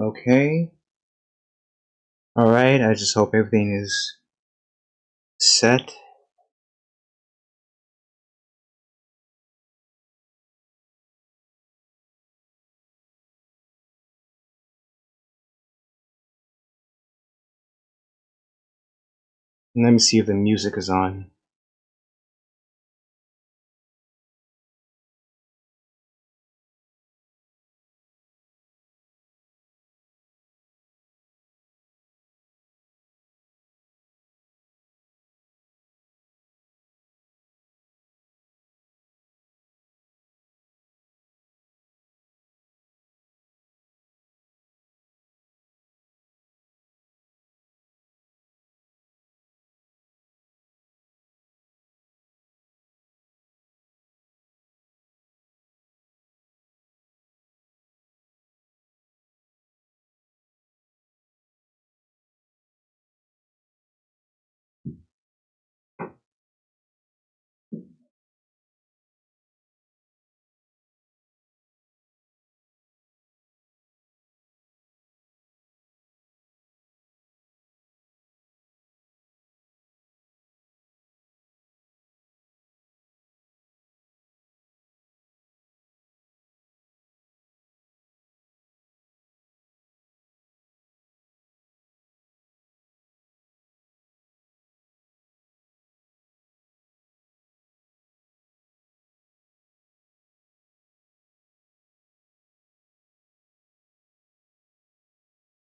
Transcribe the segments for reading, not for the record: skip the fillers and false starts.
Okay. Alright, I just hope everything is set. Let me see if the music is on.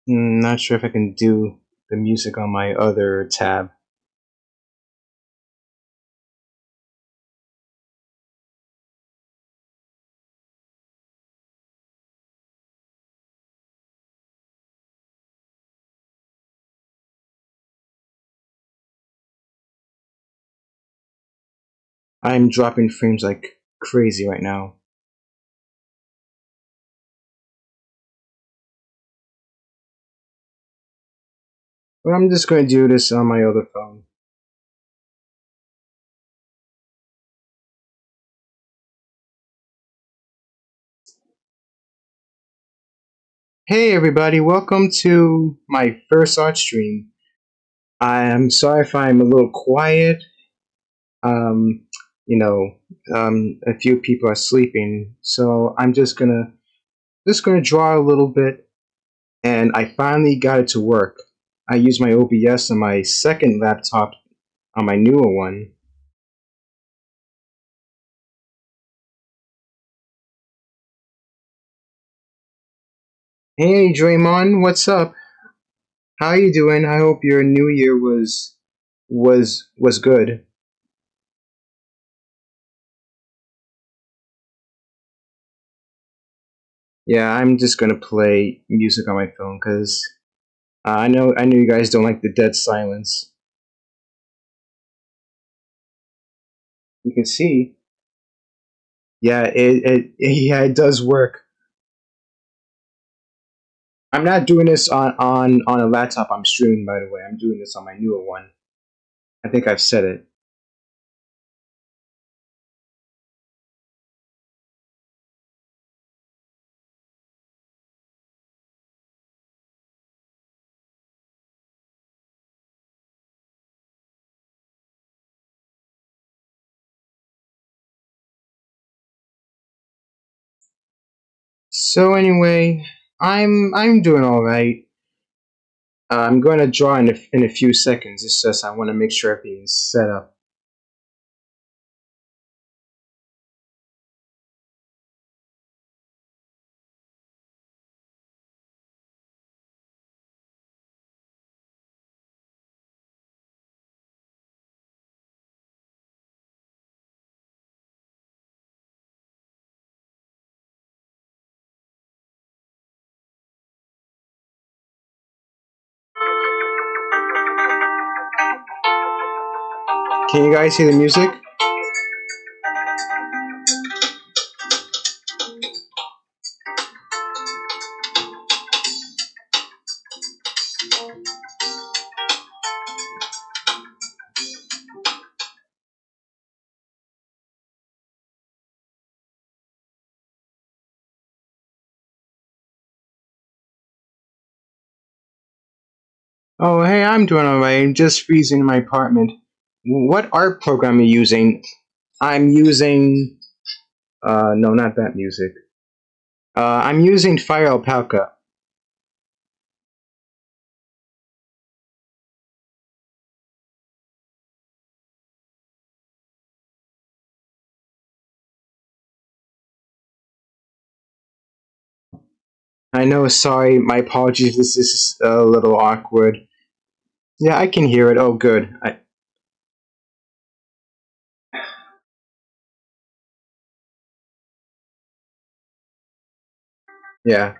Not sure if I can do the music on my other tab. I'm dropping frames like crazy right now. But I'm just going to do this on my other phone. Hey everybody, welcome to my first art stream. I'm sorry if I'm a little quiet. Um, you know, a few people are sleeping, so I'm just gonna draw a little bit, and I finally got it to work. I used my OBS on my second laptop on my newer one. Hey Draymond, what's up? How you doing? I hope your new year was good. Yeah, I'm just gonna play music on my phone because I know you guys don't like the dead silence. You can see, yeah, yeah, it does work. I'm not doing this on a laptop. I'm streaming, by the way. I'm doing this on my newer one. I think I've said it. So anyway, I'm doing all right. I'm going to draw in a few seconds. It's just I want to make sure everything's set up. Can you guys hear the music? Oh, hey, I'm doing alright. I'm just freezing in my apartment. What art program are you using? I'm using. No, not that music. I'm using Fire Alpaca. I know, sorry, my apologies. This is a little awkward. Yeah, I can hear it. Oh, good. Yeah.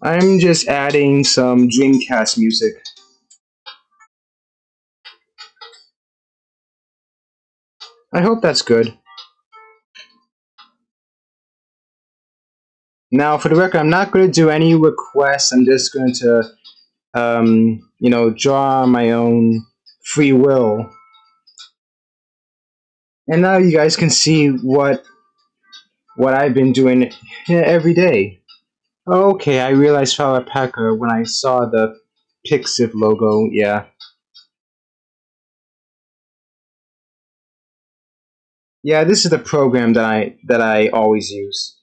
I'm just adding some Dreamcast music. I hope that's good. Now, for the record, I'm not going to do any requests. I'm just going to, draw my own free will. And now you guys can see what I've been doing every day. Okay, I realized Flower Packer when I saw the Pixiv logo. Yeah, yeah. This is the program that I always use.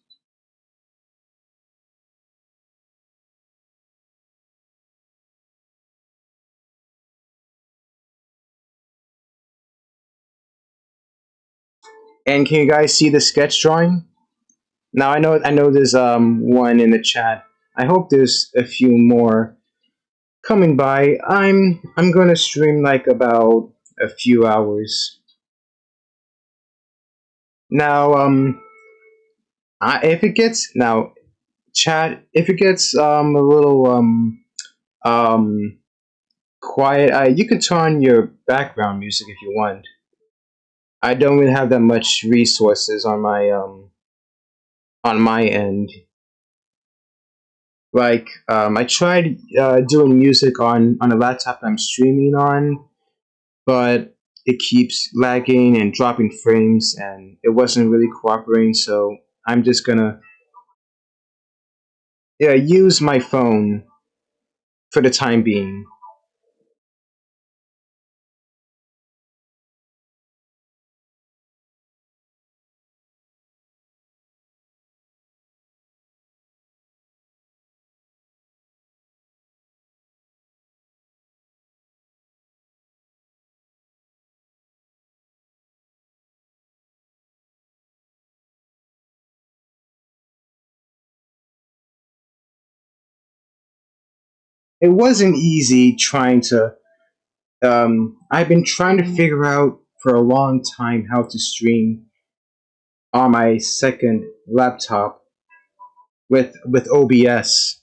And can you guys see the sketch drawing? Now I know there's one in the chat. I hope there's a few more coming by. I'm gonna stream like about a few hours. Now if it gets now chat if it gets a little um quiet, you could turn your background music if you want. I don't really have that much resources on my end. Like I tried doing music on a laptop I'm streaming on, but it keeps lagging and dropping frames, and it wasn't really cooperating. So I'm just gonna yeah use my phone for the time being. It wasn't easy trying to. I've been trying to figure out for a long time how to stream on my second laptop with OBS.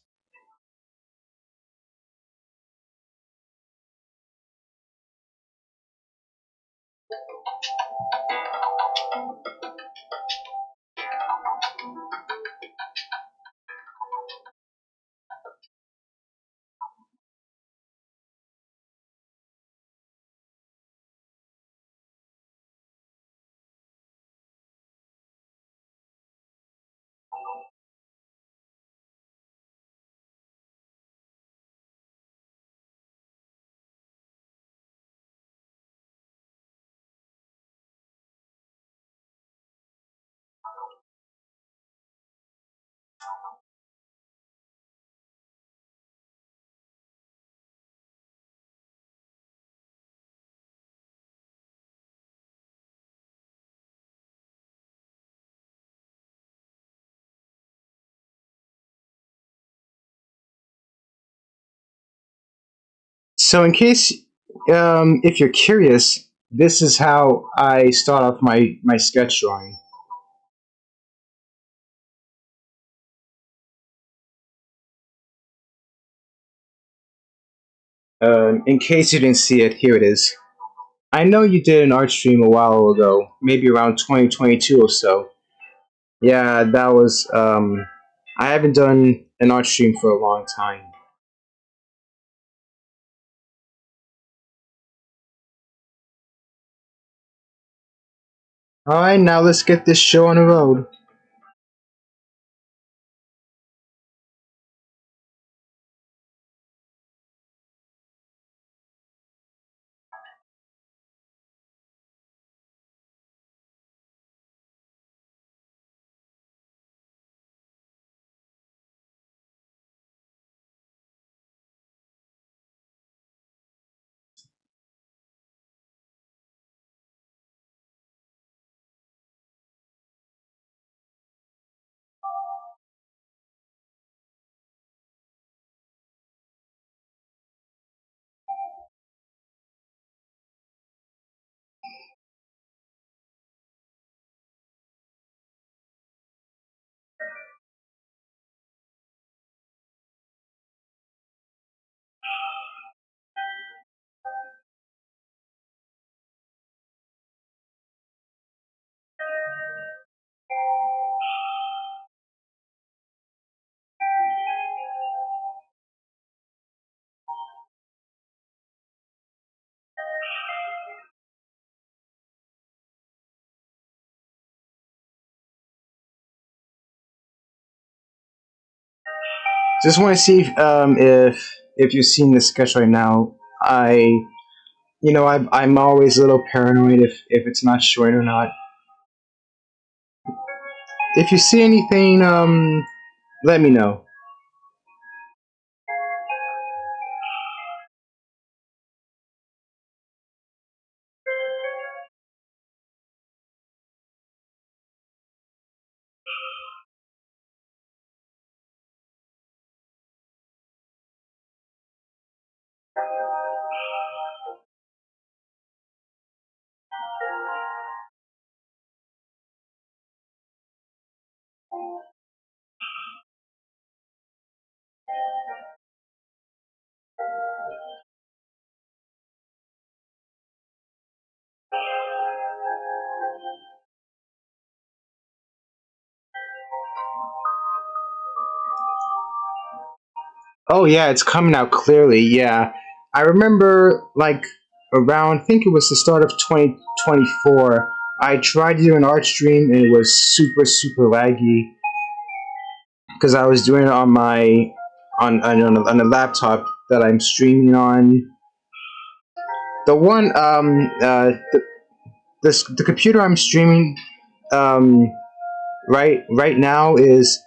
So, in case if you're curious, this is how I start off my sketch drawing. In case you didn't see it, here it is. I know you did an art stream a while ago, maybe around 2022 or so. Yeah, that was. I haven't done an art stream for a long time. Alright, now let's get this show on the road. Just want to see if you've seen the sketch right now. I'm always a little paranoid if it's not showing or not. If you see anything, let me know. Oh yeah, it's coming out clearly. Yeah, I remember like around. I think it was the start of 2024. I tried to do an art stream and it was super laggy because I was doing it on my on a laptop that I'm streaming on. The one the computer I'm streaming um right now is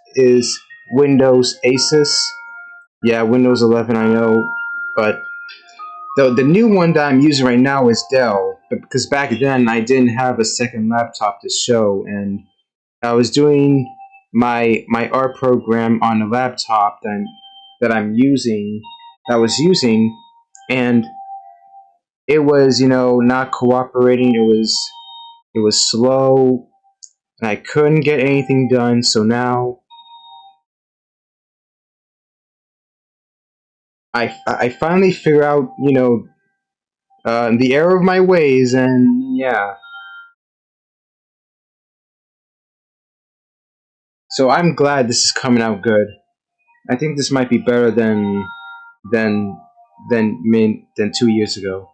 Windows Asus. Yeah, Windows 11. I know, but the new one that I'm using right now is Dell. But because back then I didn't have a second laptop to show, and I was doing my art program on a laptop that I'm using that I was using, and it was not cooperating. It was slow, and I couldn't get anything done. So now I finally figure out the error of my ways, and yeah. So I'm glad this is coming out good. I think this might be better than than 2 years ago.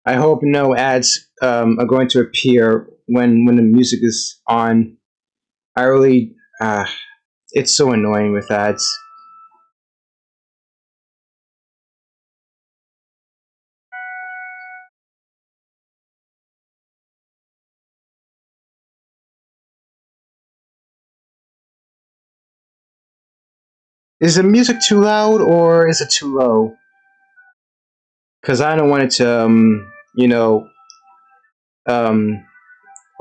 I hope no ads are going to appear when the music is on. I really it's so annoying with ads. Is the music too loud or is it too low? Because I don't want it to um,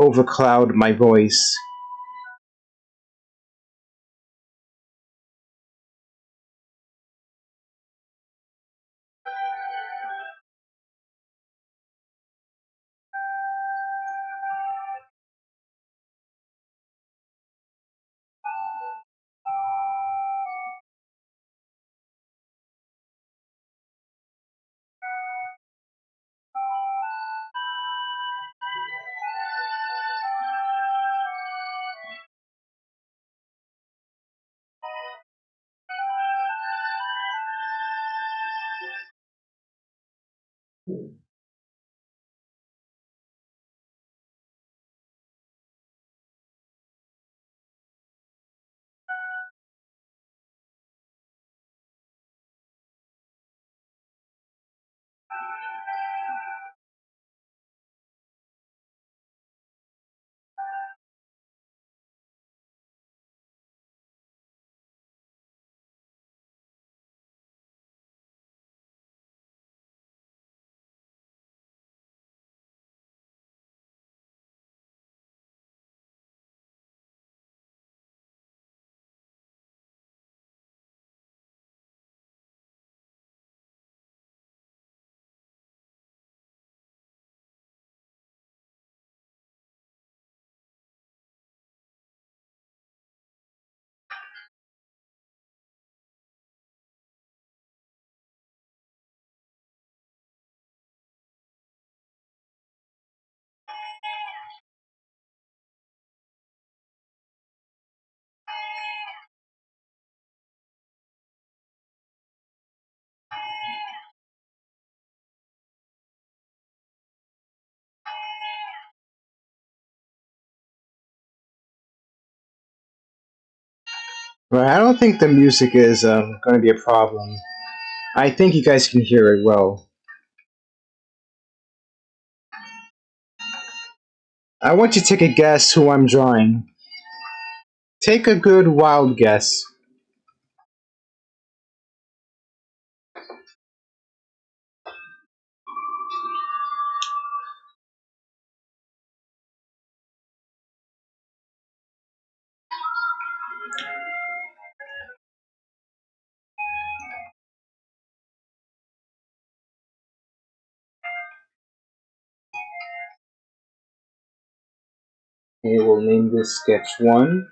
overcloud my voice. Right, I don't think the music is going to be a problem. I think you guys can hear it well. I want you to take a guess who I'm drawing. Take a good wild guess. Okay, we'll name this sketch 1.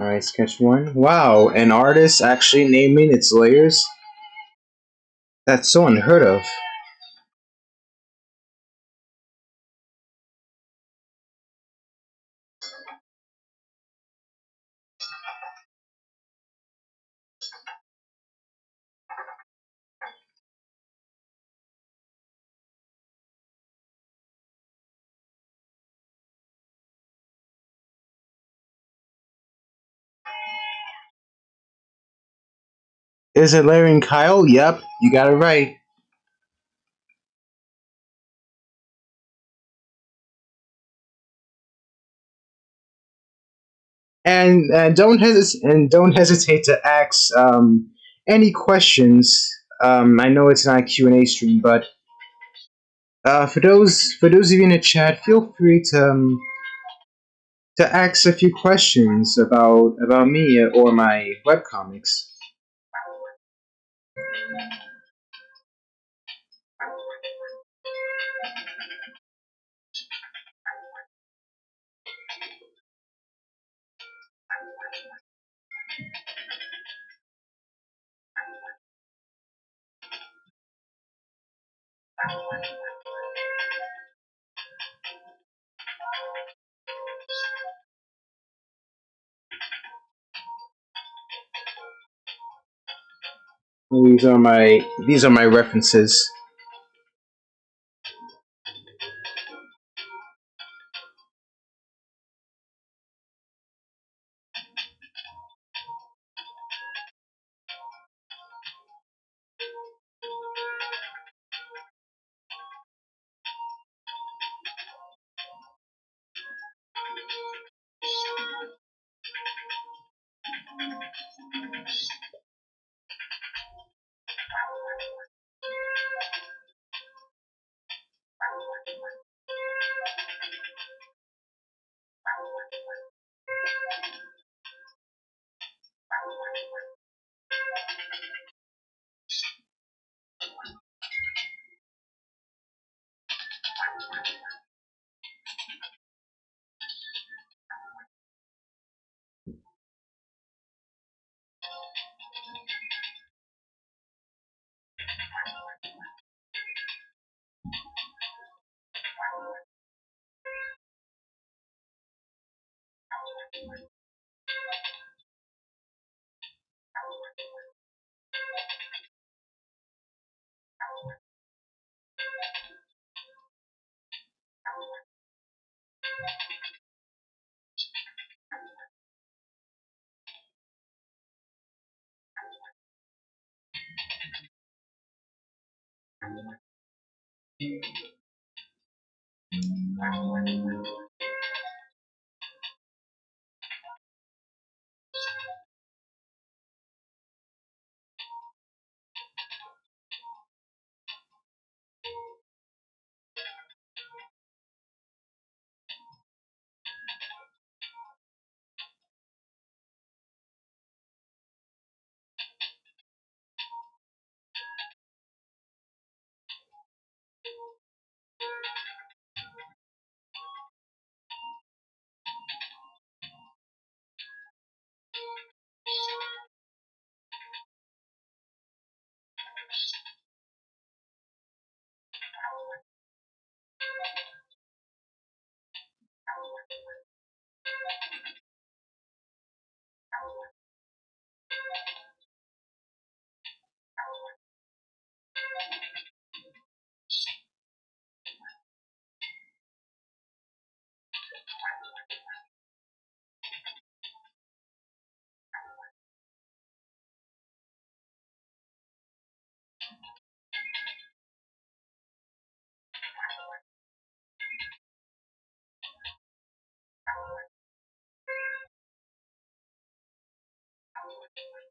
Alright, sketch 1. Wow, an artist actually naming its layers? That's so unheard of. Is it Larry and Kyle? Yep, you got it right. And don't hesitate to ask any questions. I know it's not a Q&A stream, but for those of you in the chat, feel free to ask a few questions about me or my webcomics. These are my references.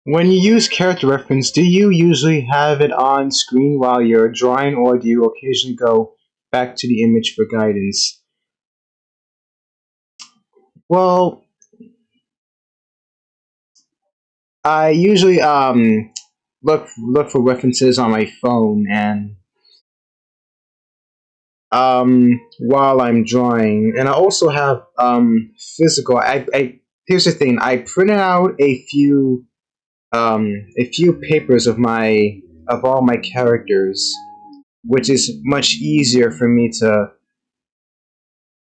When you use character reference, do you usually have it on screen while you're drawing, or do you occasionally go back to the image for guidance? Well, I usually look for references on my phone and while I'm drawing, and I also have physical. I Here's the thing: I printed out a few papers of all my characters, which is much easier for me to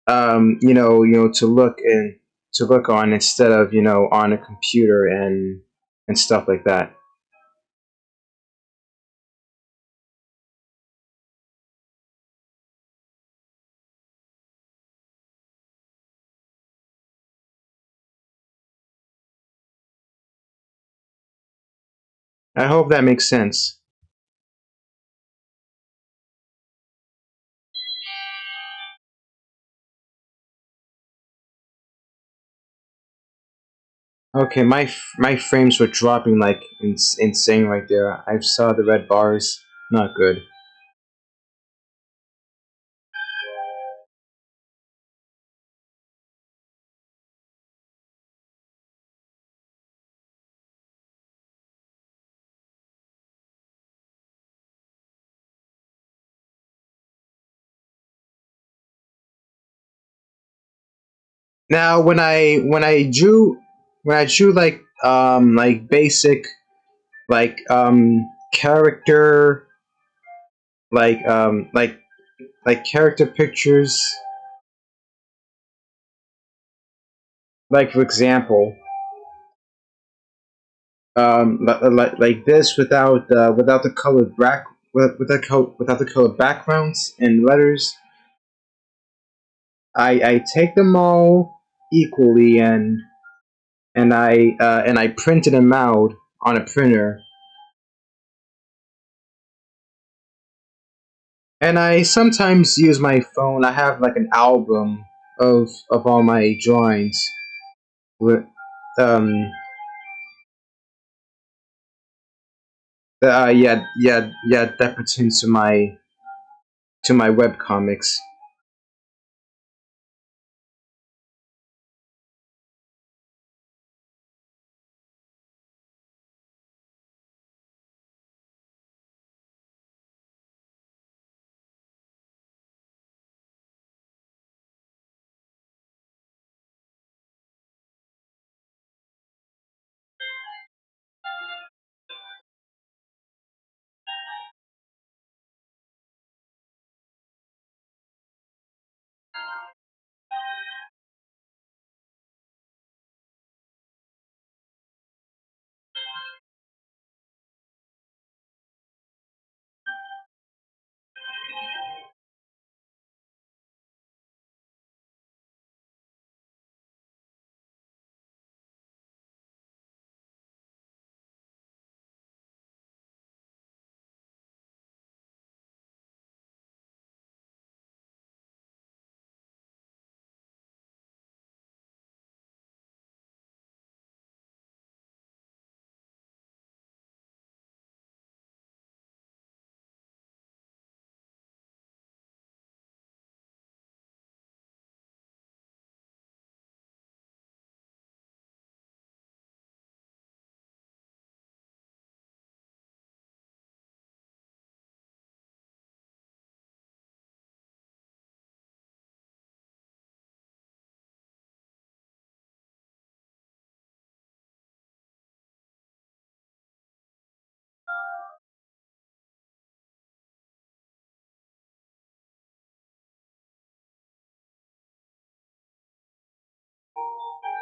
to look and to look on instead of on a computer and stuff like that. I hope that makes sense. Okay, my frames were dropping like insane right there. I saw the red bars. Not good. Now, when I drew like basic character like um like character pictures, like for example, like this without the colored without the colored backgrounds and letters. I take them all equally and I printed them out on a printer. And I sometimes use my phone. I have like an album of all my drawings. With, um, yeah, that pertains to my web comics.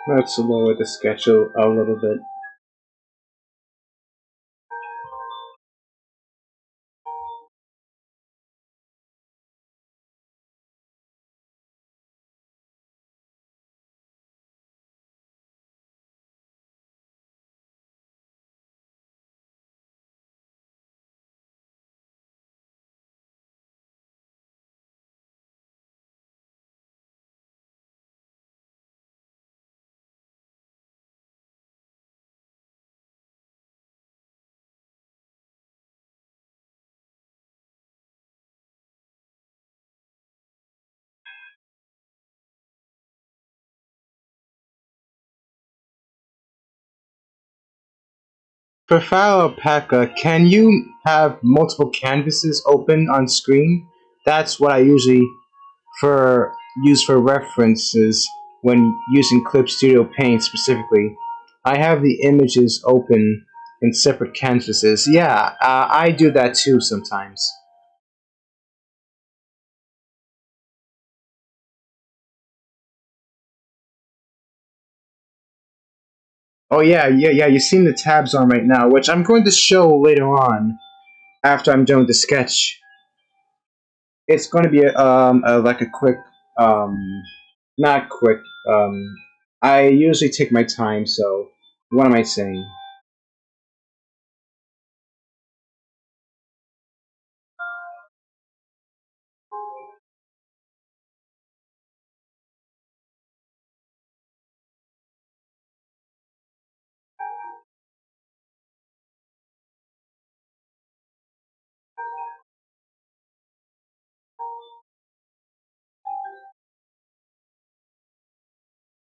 Let's lower the sketch a little bit. Profile Alpaca, can you have multiple canvases open on screen? That's what I usually for use for references when using Clip Studio Paint specifically. I have the images open in separate canvases. Yeah, I do that too sometimes. Oh yeah. You're seeing the tabs on right now, which I'm going to show later on after I'm done with the sketch. It's going to be like a quick, um, not quick. Um, I usually take my time, so what am I saying?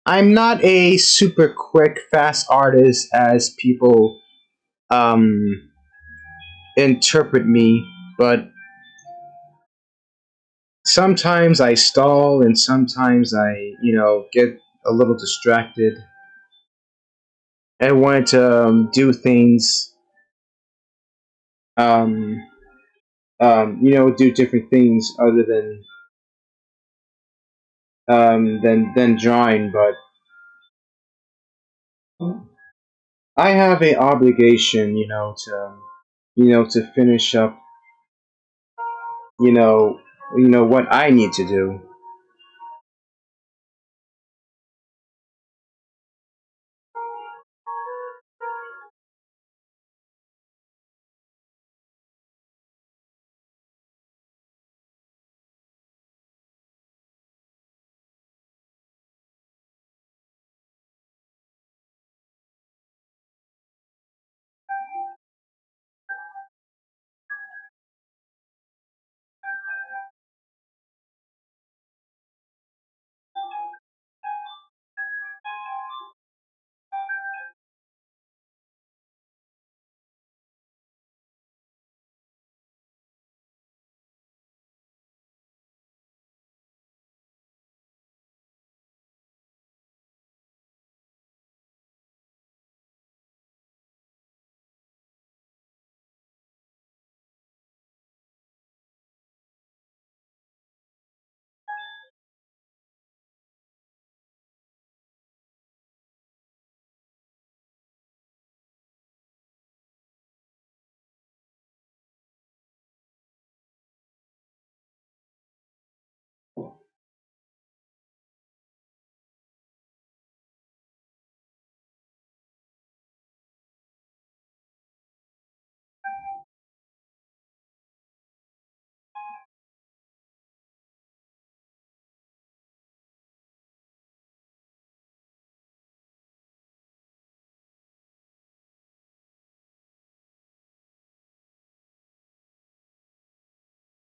I'm not a super quick, fast artist as people um, interpret me, but sometimes I stall and sometimes I get a little distracted. I want to do things, um, do different things other than drawing, but I have a obligation, to finish up, you know, what I need to do.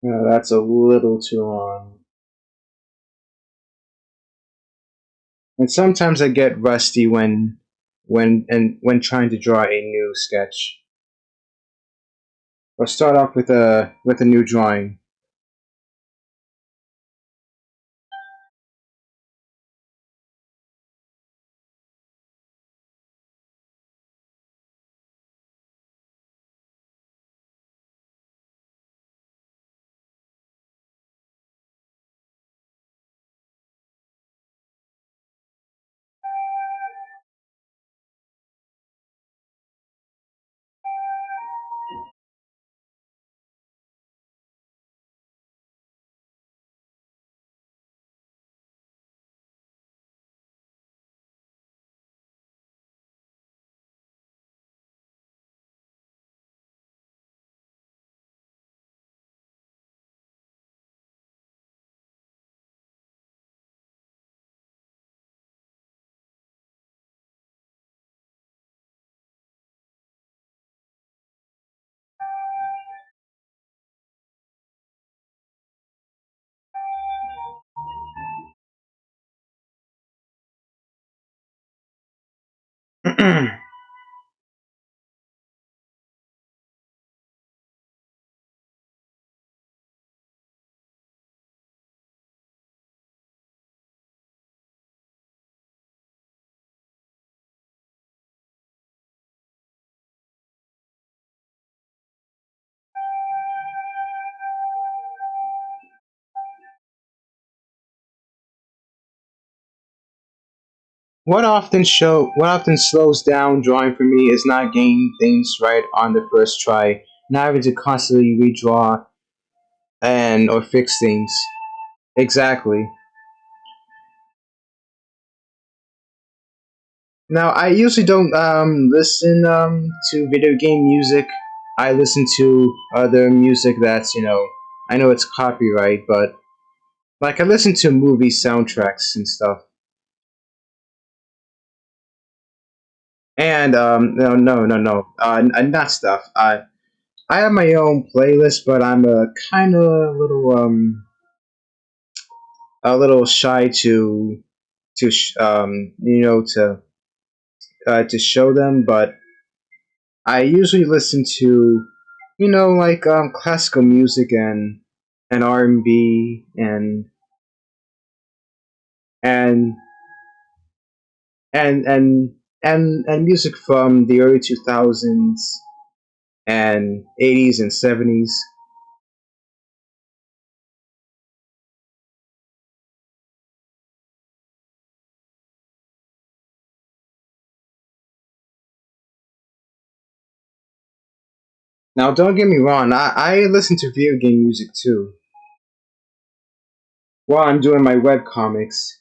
That's a little too long. And sometimes I get rusty when trying to draw a new sketch. Or start off with a new drawing. what often slows down drawing for me is not getting things right on the first try, not having to constantly redraw and or fix things. Exactly. Now I usually don't listen to video game music. I listen to other music that's, I know it's copyright, but like I listen to movie soundtracks and stuff. And no, no, no, no, not stuff. I have my own playlist, but I'm a kind of a little shy to show them. But I usually listen to, like classical music and R&B and and and and music from the early 2000s and 80s and 70s. Now, don't get me wrong, I listen to video game music too while I'm doing my web comics.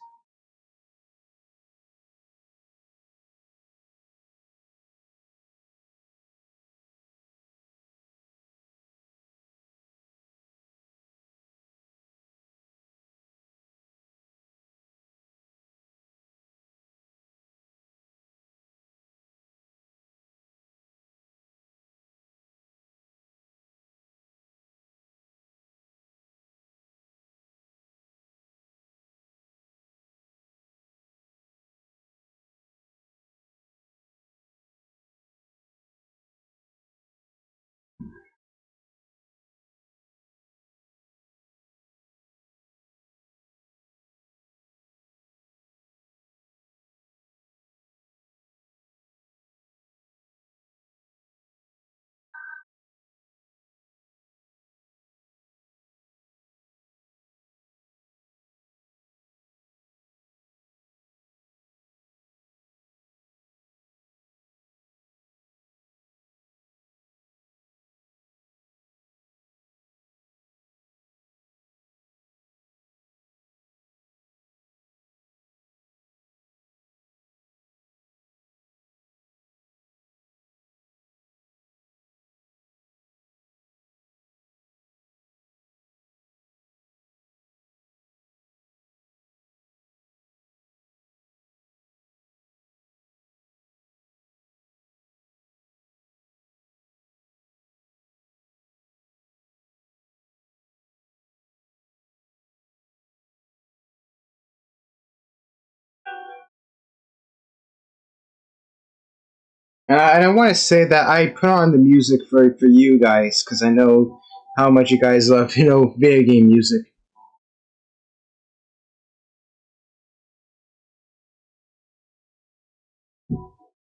And I want to say that I put on the music for you guys because I know how much you guys love, video game music.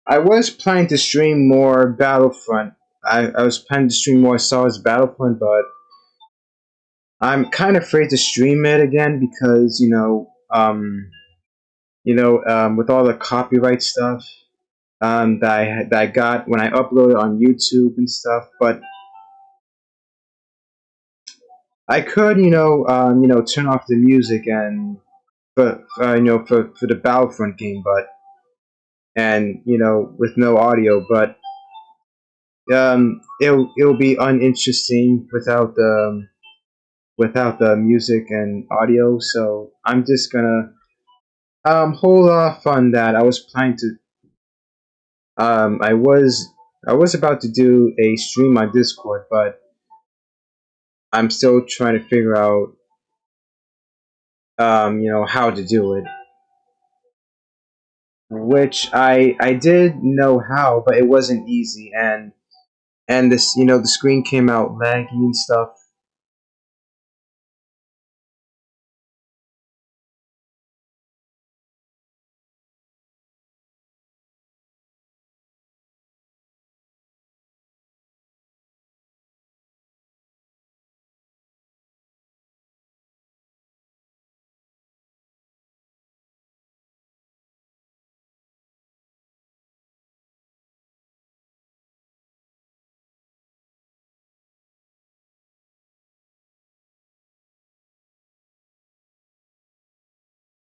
I was planning to stream more Battlefront. I was planning to stream more Star Wars Battlefront, but I'm kind of afraid to stream it again because with all the copyright stuff that I got when I uploaded on YouTube and stuff. But I could, turn off the music and for the Battlefront game, but and with no audio, but it'll be uninteresting without the music and audio. So I'm just gonna hold off on that. I was planning to um I was I was about to do a stream on Discord, but I'm still trying to figure out how to do it. which I did know how, but it wasn't easy, and this the screen came out laggy and stuff.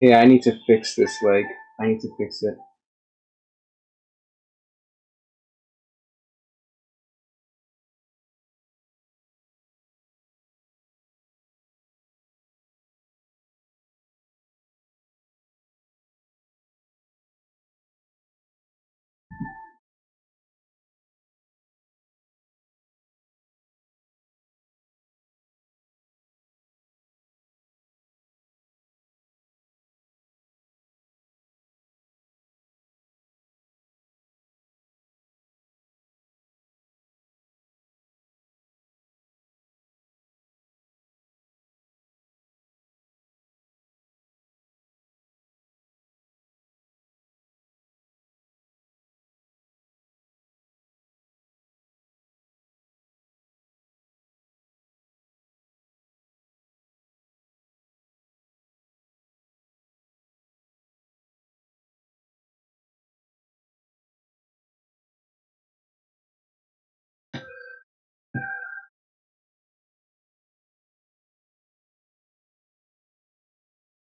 Yeah, I need to fix this leg. I need to fix it.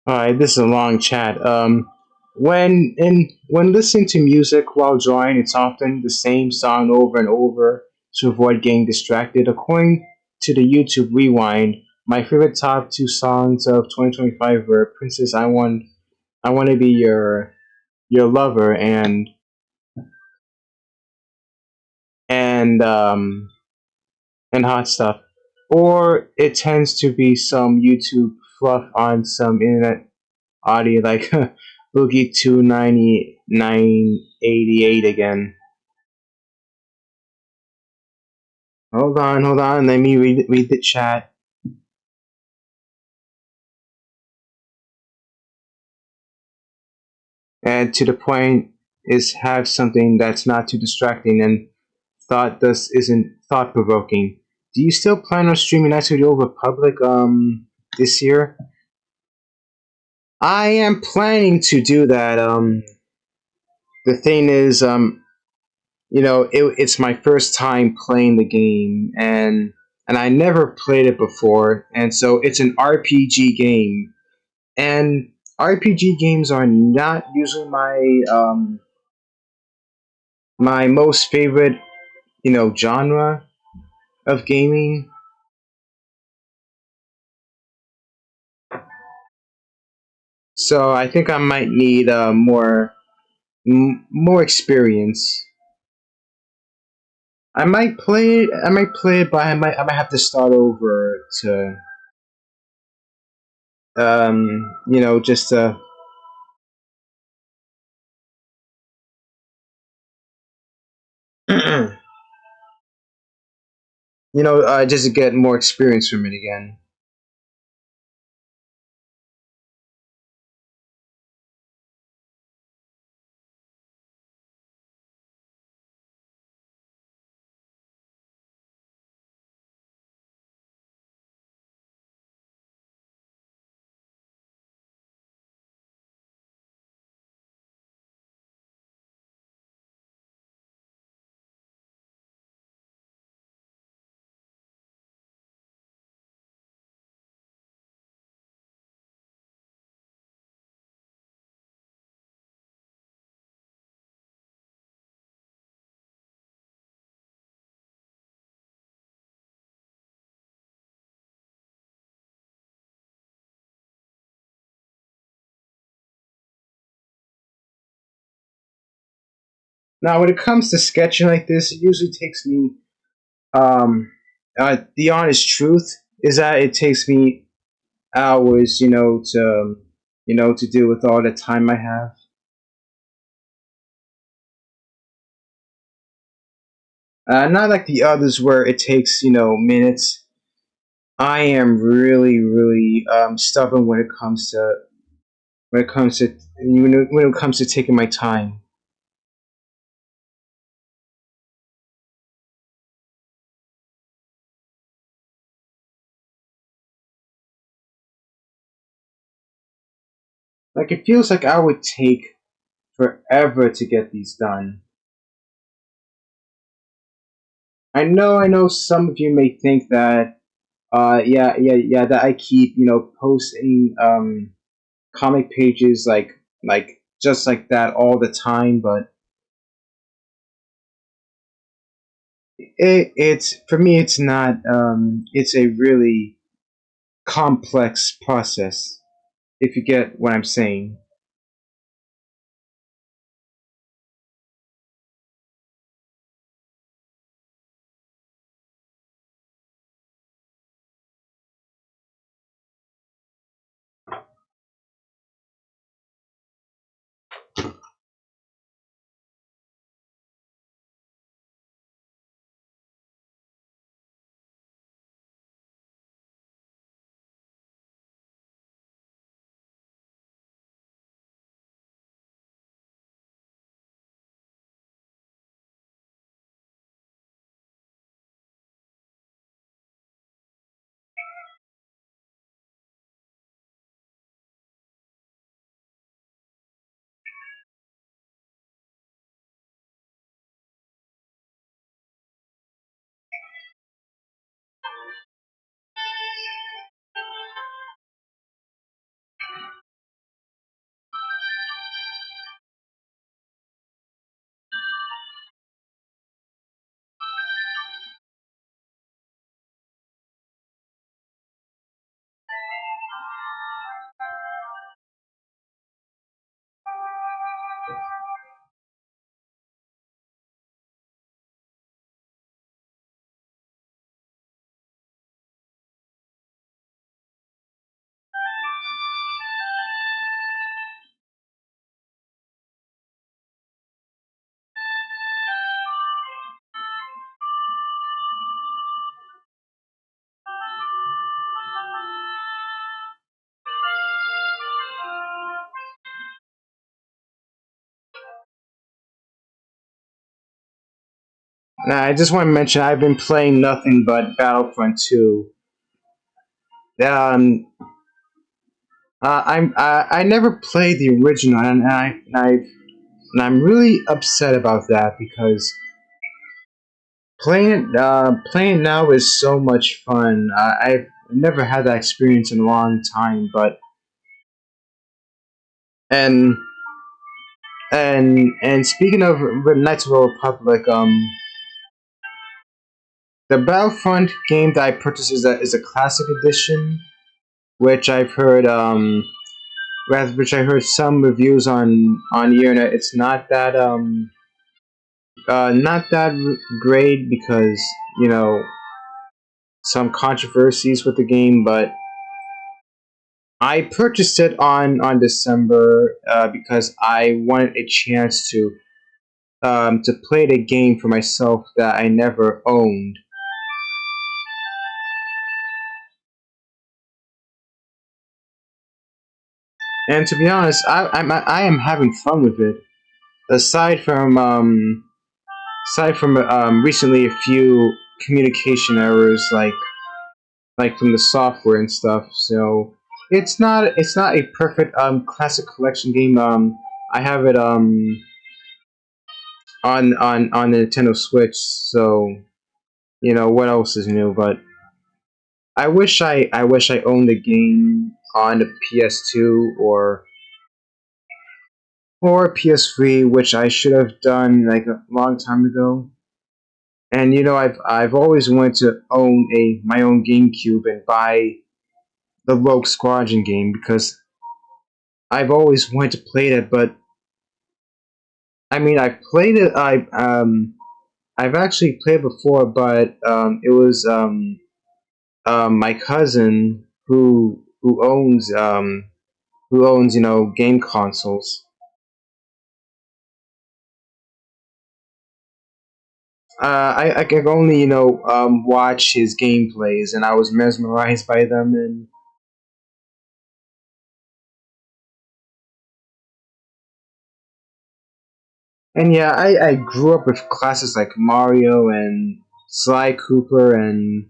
All right, this is a long chat. When listening to music while drawing, it's often the same song over and over to avoid getting distracted. According to the YouTube Rewind, my favorite top two songs of 2025 were "Princess I Want to Be Your Lover" and "Hot Stuff," or it tends to be some YouTube fluff on some internet audio like Boogie 29988 again. Hold on. Let me read the chat. And to the point is have something that's not too distracting and thought this isn't thought provoking. Do you still plan on streaming Night City over public this year? I am planning to do that. The thing is, it's my first time playing the game, and I never played it before, and so it's an RPG game, and RPG games are not usually my most favorite genre of gaming. So I think I might need more experience. I might play it. I might play it, but I might have to start over to just to just to get more experience from it again. Now, when it comes to sketching like this, it usually takes me. Um, the honest truth is that it takes me hours, to deal with all the time I have. Not like the others where it takes minutes. I am really stubborn when it comes to taking my time. Like it feels like I would take forever to get these done. I know some of you may think that yeah that I keep posting comic pages like just like that all the time, but it's for me it's not it's a really complex process, if you get what I'm saying. Now, I just want to mention I've been playing nothing but Battlefront 2. Um, I never played the original, and I'm really upset about that because playing it now is so much fun. I've never had that experience in a long time, but and and speaking of Knights of the Republic, the Battlefront game that I purchased is a classic edition, which I've heard which I heard some reviews on the internet. It's not that great because you know some controversies with the game, but I purchased it on December because I wanted a chance to play the game for myself that I never owned. And to be honest, I am having fun with it. Aside from recently a few communication errors like from the software and stuff. So it's not a perfect classic collection game. I have it on the Nintendo Switch. So what else is new? But I wish I owned the game on the PS2 or PS3, which I should have done like a long time ago. And I've always wanted to own a my own GameCube and buy the Rogue Squadron game because I've always wanted to play that. But I mean, I've played it. I've actually played it before, but it was my cousin who owns game consoles. I could only watch his gameplays, and I was mesmerized by them. And yeah, I grew up with classes like Mario and Sly Cooper and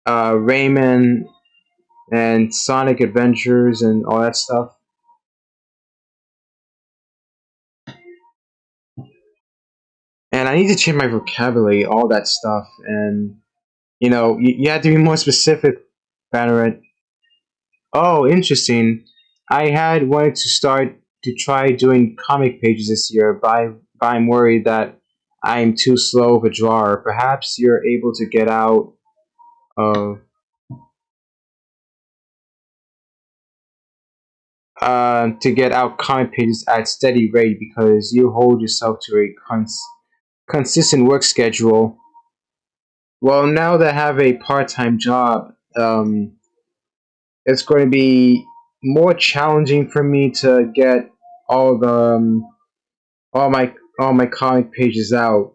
Rayman and Sonic Adventures and all that stuff. And I need to change my vocabulary, all that stuff. And you have to be more specific, Bannerant. Oh, interesting. I had wanted to start to try doing comic pages this year, but I'm worried that I'm too slow of a drawer. Perhaps you're able to get out uh, to get out comic pages at steady rate because you hold yourself to a consistent work schedule. Well, now that I have a part-time job, it's going to be more challenging for me to get all the all my comic pages out.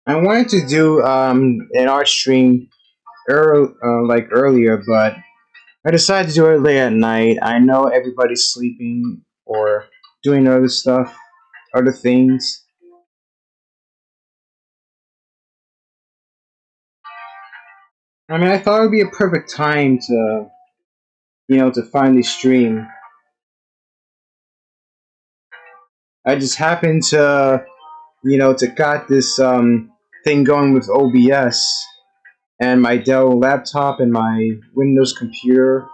I wanted to do an art stream earlier, but I decided to do it late at night. I know everybody's sleeping or doing other stuff, other things. I mean, I thought it would be a perfect time to to finally stream. I just happened to to got this thing going with OBS and my Dell laptop and my Windows computer.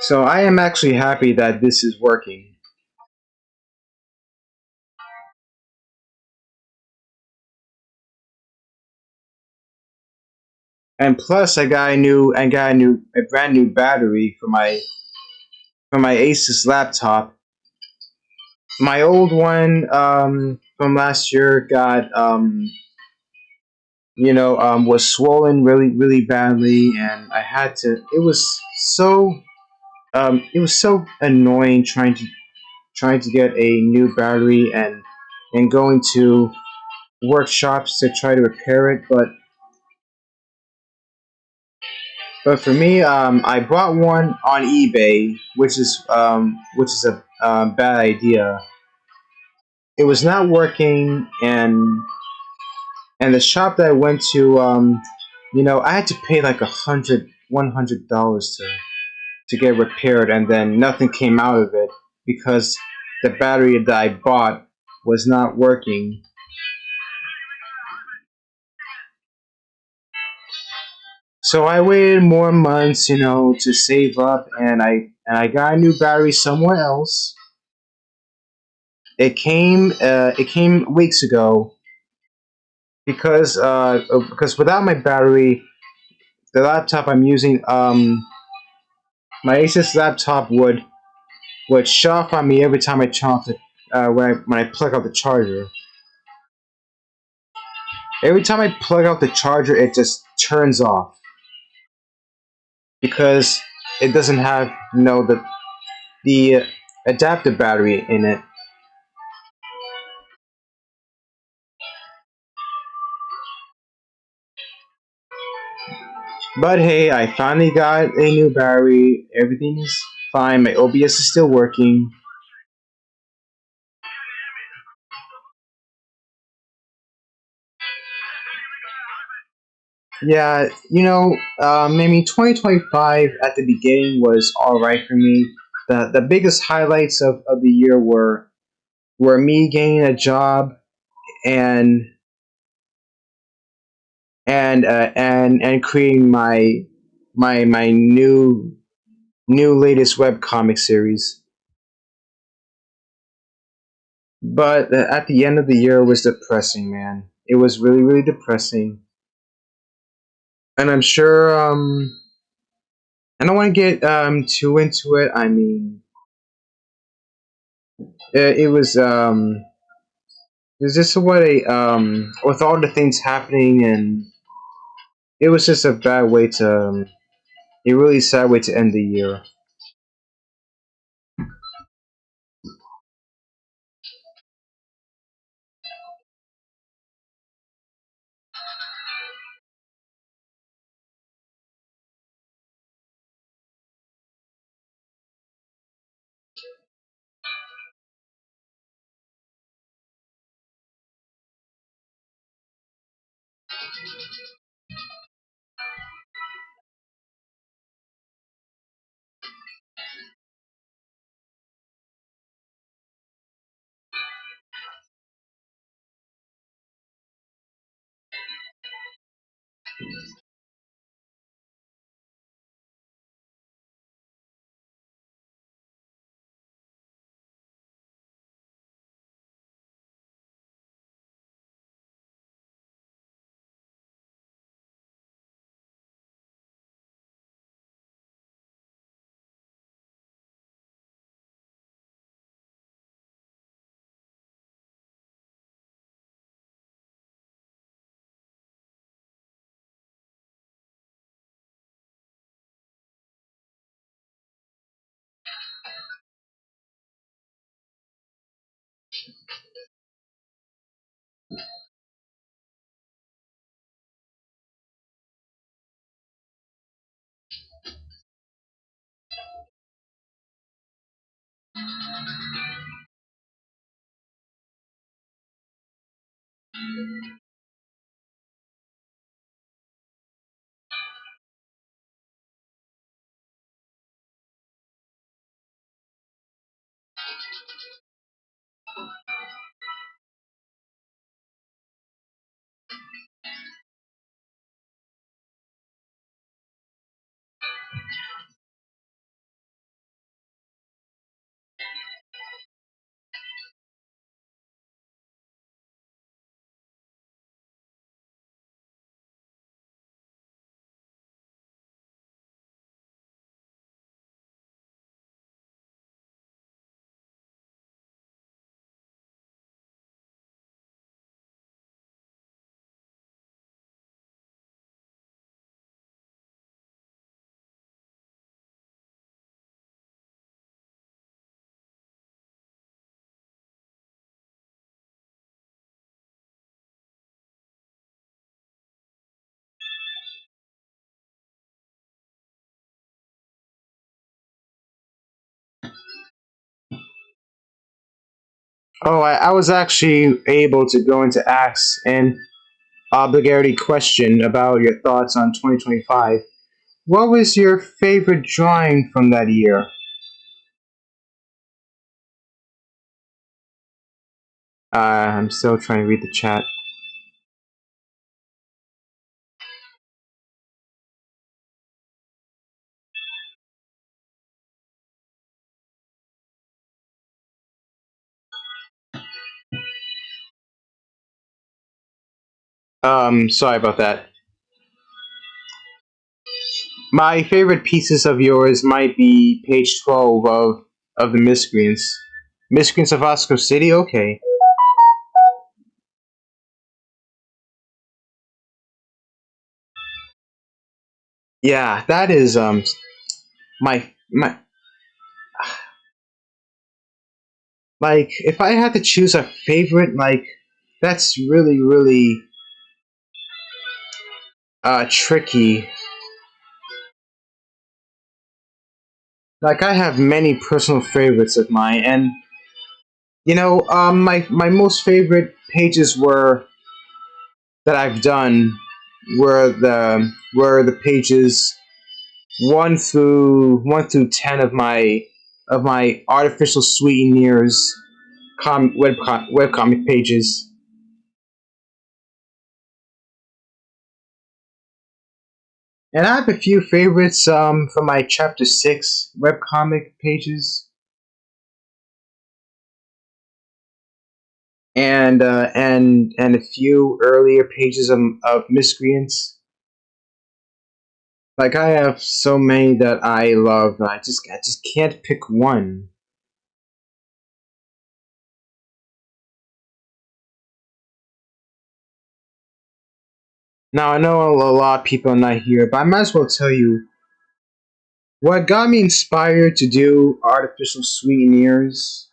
So I am actually happy that this is working. And plus, I got a brand new battery for my Asus laptop. My old one from last year got was swollen really badly, and I had to. It was so annoying trying to get a new battery and going to workshops to try to repair it. But for me, I bought one on eBay, which is a bad idea. It was not working, and the shop that I went to, I had to pay like $100 to get repaired, and then nothing came out of it because the battery that I bought was not working. So I waited more months, to save up, and I got a new battery somewhere else. It came weeks ago because without my battery, the laptop I'm using, my Asus laptop would shut off on me every time I turn off the when I plug out the charger. Every time I plug out the charger, it just turns off because it doesn't have the adaptive battery in it. But hey, I finally got a new battery. Everything is fine. My OBS is still working. Yeah, maybe 2025 at the beginning was all right for me. The biggest highlights of the year were me gaining a job and and creating my new latest webcomic series. But at the end of the year, it was depressing, man. It was really, really depressing. And I'm sure, I don't want to get too into it. I mean, it was just what with all the things happening, and it was just a bad way a really sad way to end the year. Oh, I was actually able to go into Ask an obligatory question about your thoughts on 2025. what was your favorite drawing from that year? I'm still trying to read the chat. Sorry about that. My favorite pieces of yours might be page 12 of the Miscreants. Miscreants of Oscar City? Okay. Yeah, that is my like if I had to choose a favorite, like that's really tricky. Like I have many personal favorites of mine, and my most favorite pages were that I've done were the pages 1 through 10 of my artificial sweeteners webcomic pages. And I have a few favorites from my chapter 6 webcomic pages, and a few earlier pages of Miscreants. Like I have so many that I love. I just can't pick one. Now I know a lot of people are not here, but I might as well tell you what got me inspired to do artificial sweeteners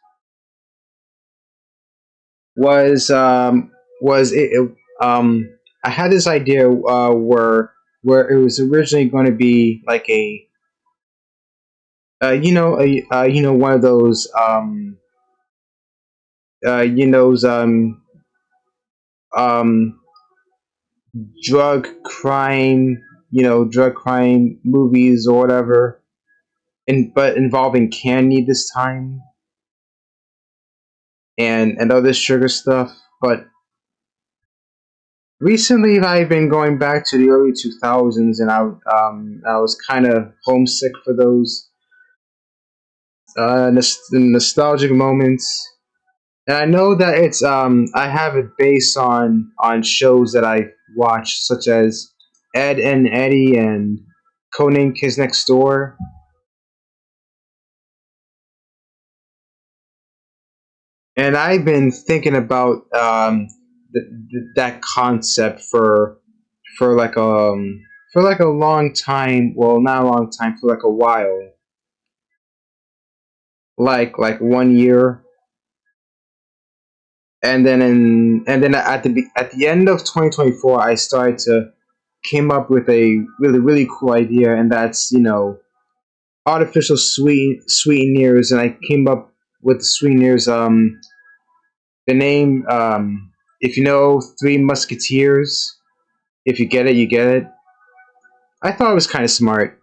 was I had this idea where it was originally going to be like a one of those you know those um drug crime drug crime movies or whatever, and but involving candy this time and other sugar stuff. But recently, I've been going back to the early 2000s, and I was kind of homesick for those nostalgic moments. And I know that it's I have it based on shows that I watched, such as Ed and Eddie and Conan Kids Next Door. And I've been thinking about that concept for like for like a long time. Well, not a long time, for like a while, like 1 year. And then at the end of 2024, I started to came up with a really cool idea, and that's artificial sweeteners, and I came up with the sweeteners. The name, if you know Three Musketeers, if you get it, you get it. I thought it was kind of smart.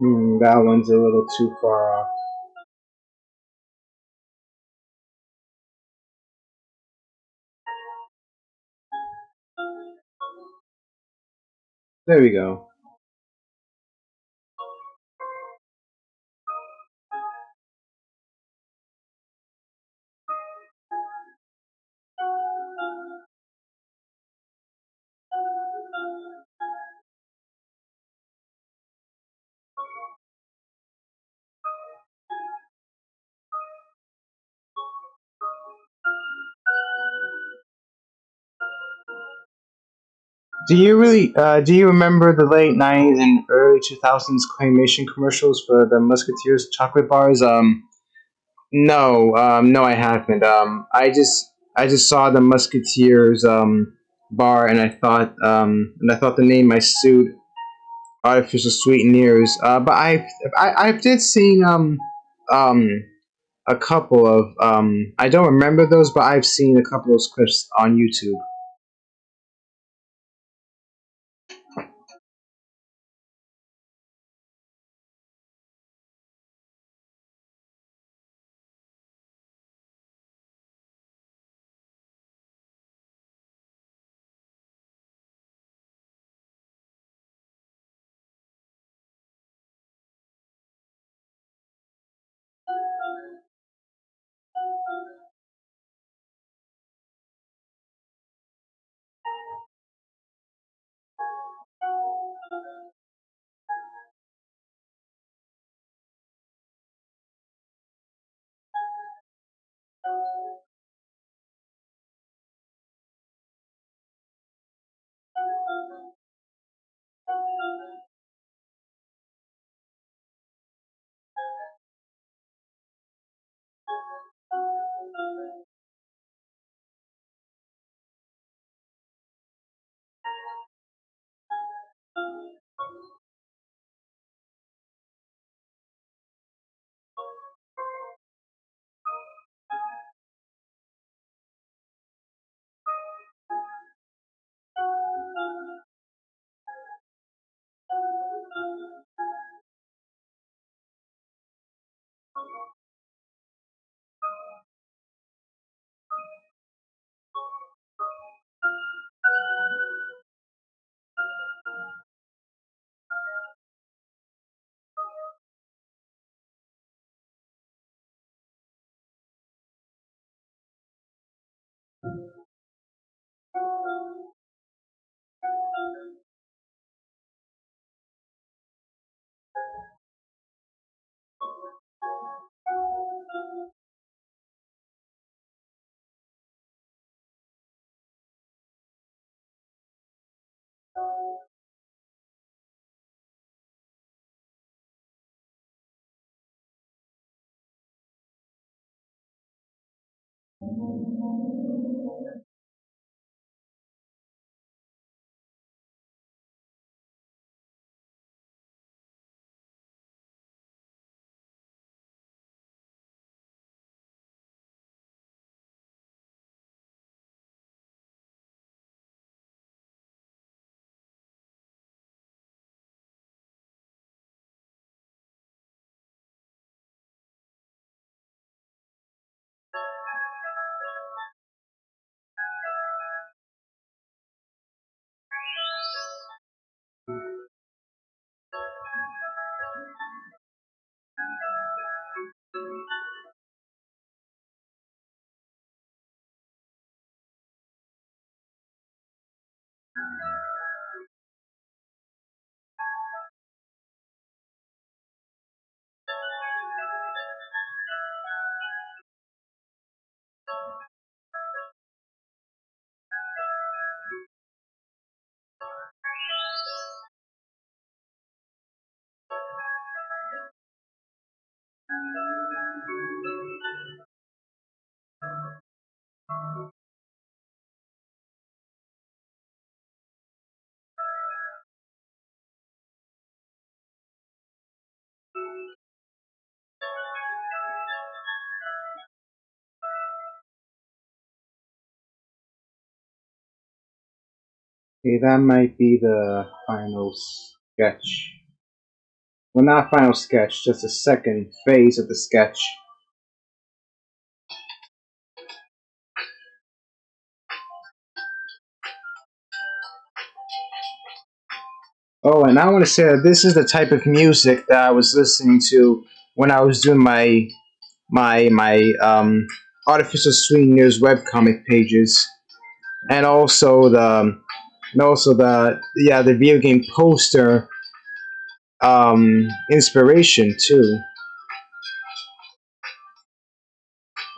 That one's a little too far off. There we go. Do you remember the late '90s and early 2000s claymation commercials for the Musketeers chocolate bars? No, no, I haven't. I just saw the Musketeers bar, and I thought the name might suit artificial sweeteners. But I did seen um a couple of I don't remember those, but I've seen a couple of those clips on YouTube. Okay, that might be the final sketch. Well, not final sketch, just a second phase of the sketch. Oh, and I want to say that this is the type of music that I was listening to when I was doing my artificial swingers webcomic pages, and also the video game poster inspiration too.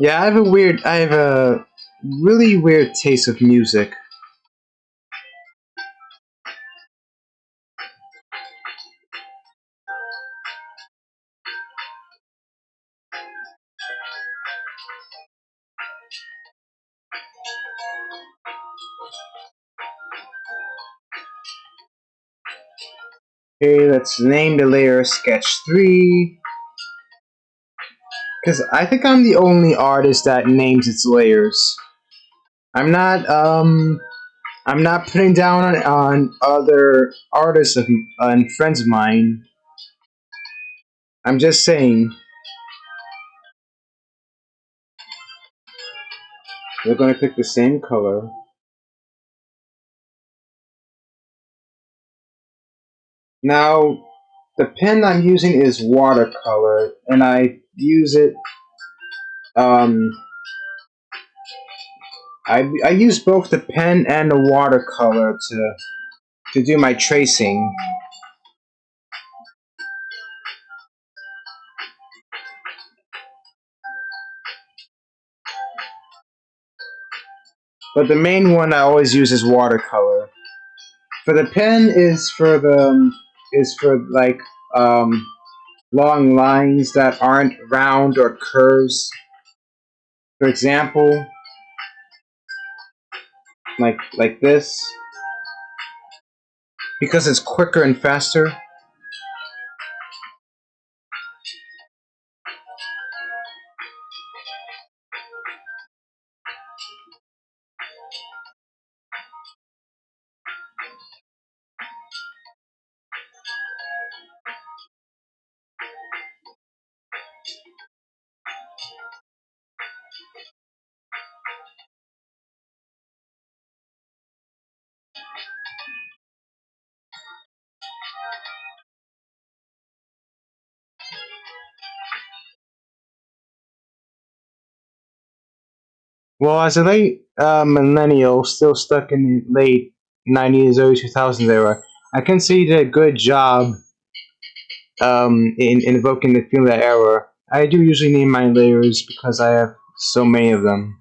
Yeah, I have a really weird taste of music. Okay, let's name the layer Sketch 3. Because I think I'm the only artist that names its layers. I'm not I'm not putting down on other artists and friends of mine. I'm just saying we're going to pick the same color. Now, the pen I'm using is watercolor, and I use it. Um, I use both the pen and the watercolor to do my tracing. But the main one I always use is watercolor. For the pen is for like um, long lines that aren't round or curves. For example, like this, because it's quicker and faster. Well, as a late millennial, still stuck in the late '90s, early 2000s era, I can see you did a good job in evoking the feel of that era. I do usually name my layers because I have so many of them.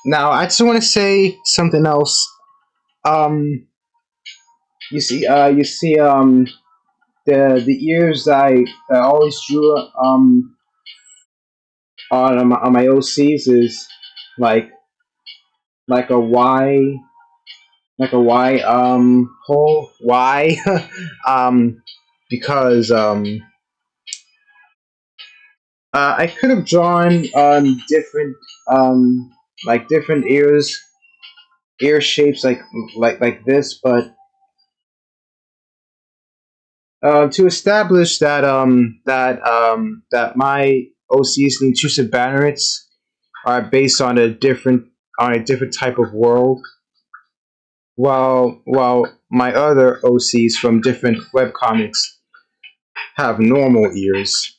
Now, I just want to say something else. Um, you see, the ears I always drew on my OCs is like like a Y like a Y hole Y um because I could have drawn different different ear shapes like this, but to establish that my OCs and intrusive banners are based on a different type of world, while my other OCs from different webcomics have normal ears.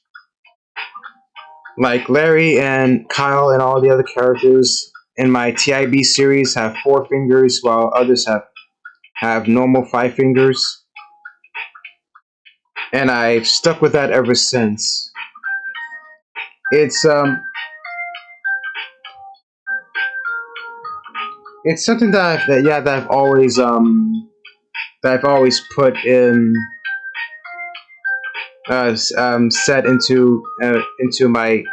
Like Larry and Kyle and all the other characters in my TIB series have four fingers, while others have normal five fingers, and I've stuck with that ever since. It's it's something that I've always put in set into my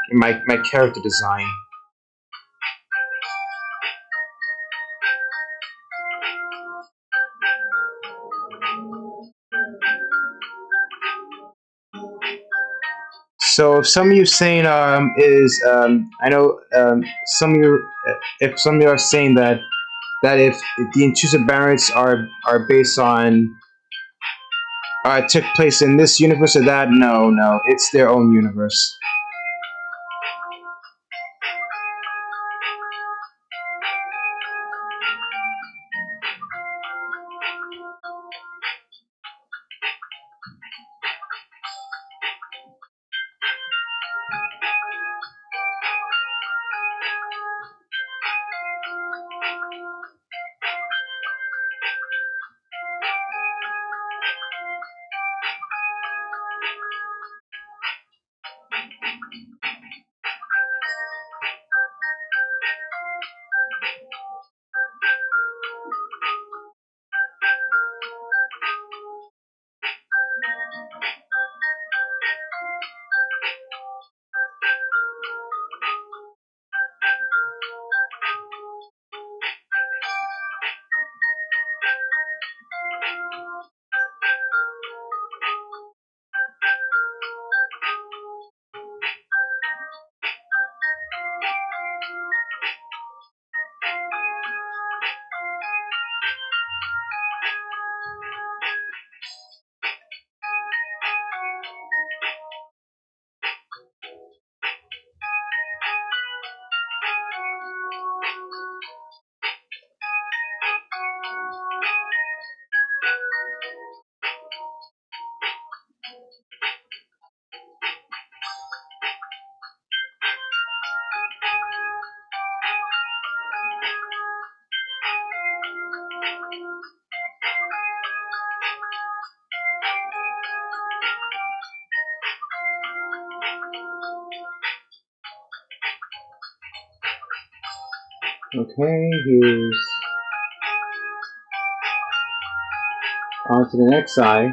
character design. So if some of you saying is I know some of you if some of you are saying that if the intrusive barracks are based on took place in this universe or that, no, it's their own universe. Okay, here's on to the next side.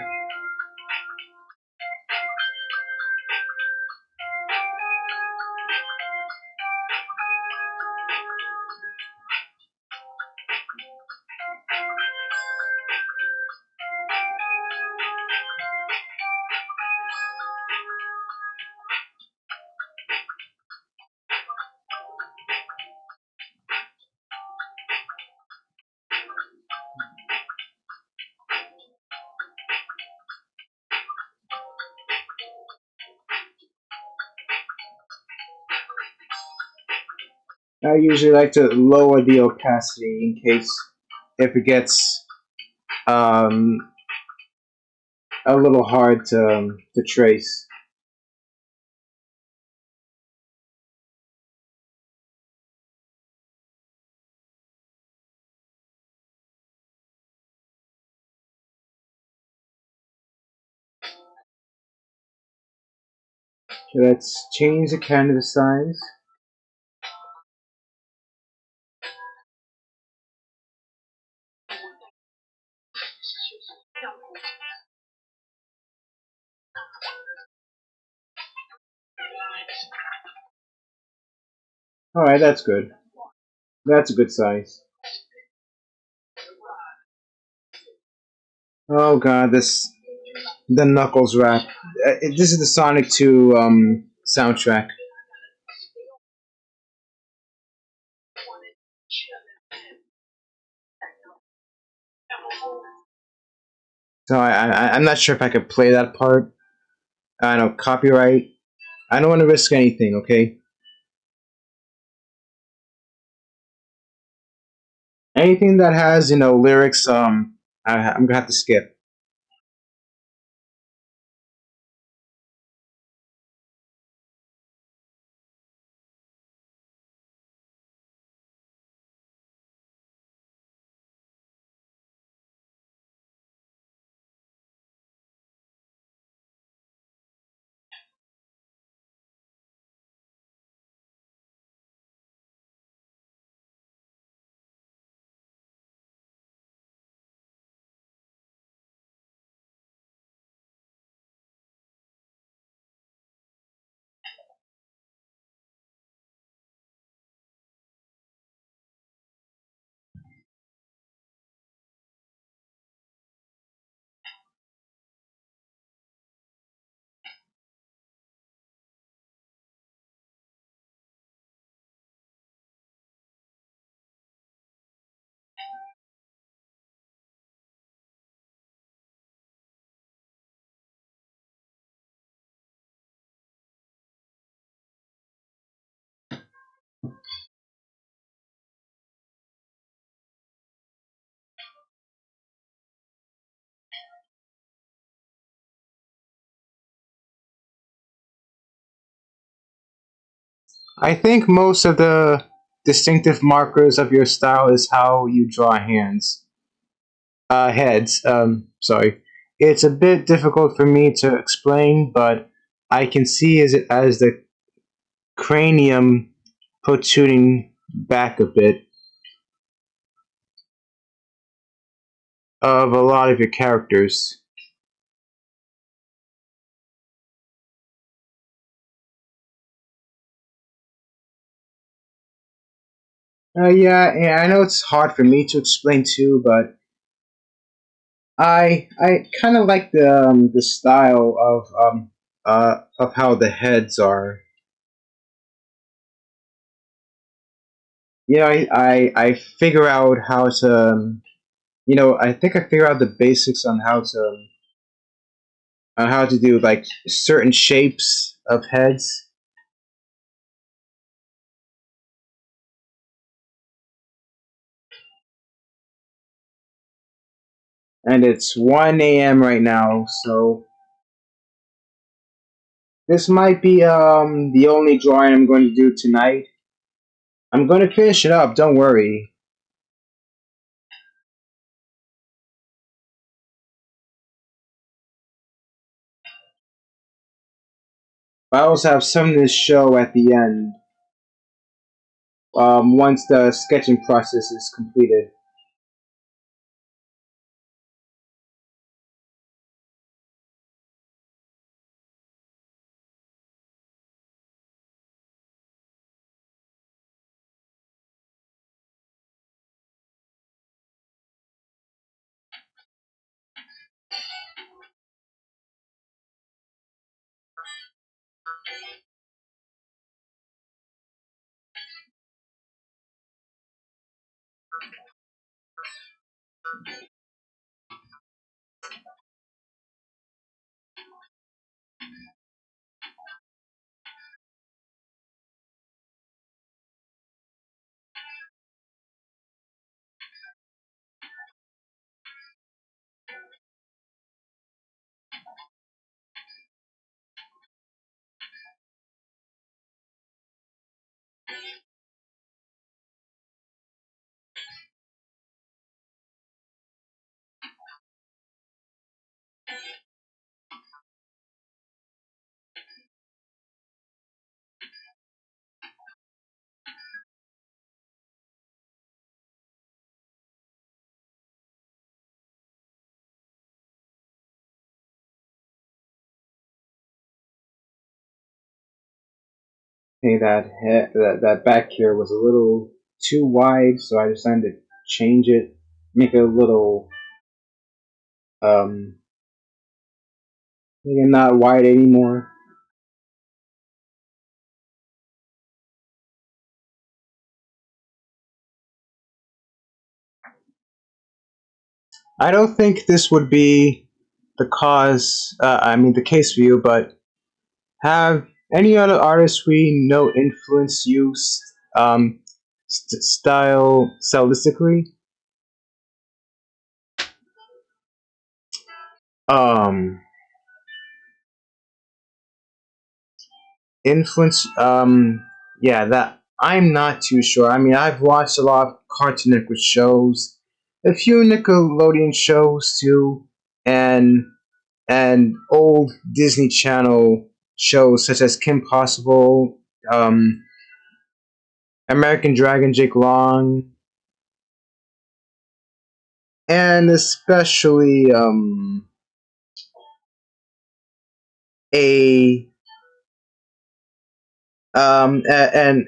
I usually like to lower the opacity in case if it gets um, a little hard to trace. So let's change the canvas size. All right, that's good. That's a good size. Oh god, this the Knuckles rap. This is the Sonic 2 soundtrack. So I'm not sure if I could play that part. I know copyright. I don't want to risk anything. Okay, anything that has lyrics. I'm gonna have to skip. I think most of the distinctive markers of your style is how you draw hands, heads. Sorry, it's a bit difficult for me to explain, but I can see as the cranium protruding back a bit of a lot of your characters. Yeah, I know it's hard for me to explain too, but I kind of like the style of how the heads are. I figure out how to I think I figure out the basics on how to do like certain shapes of heads. And it's 1 a.m. right now, so this might be the only drawing I'm going to do tonight. I'm going to finish it up. Don't worry. I also have something to show at the end. Once the sketching process is completed. think that back here was a little too wide, so I decided to change it, make it a little um, make it not wide anymore. I don't think this would be the cause. I mean, the case for you, but have any other artists we know influence you stylistically? Um, influence. Yeah, that I'm not too sure. I mean, I've watched a lot of Cartoon Network shows, a few Nickelodeon shows too, and old Disney Channel shows such as Kim Possible, um, American Dragon, Jake Long, and especially a and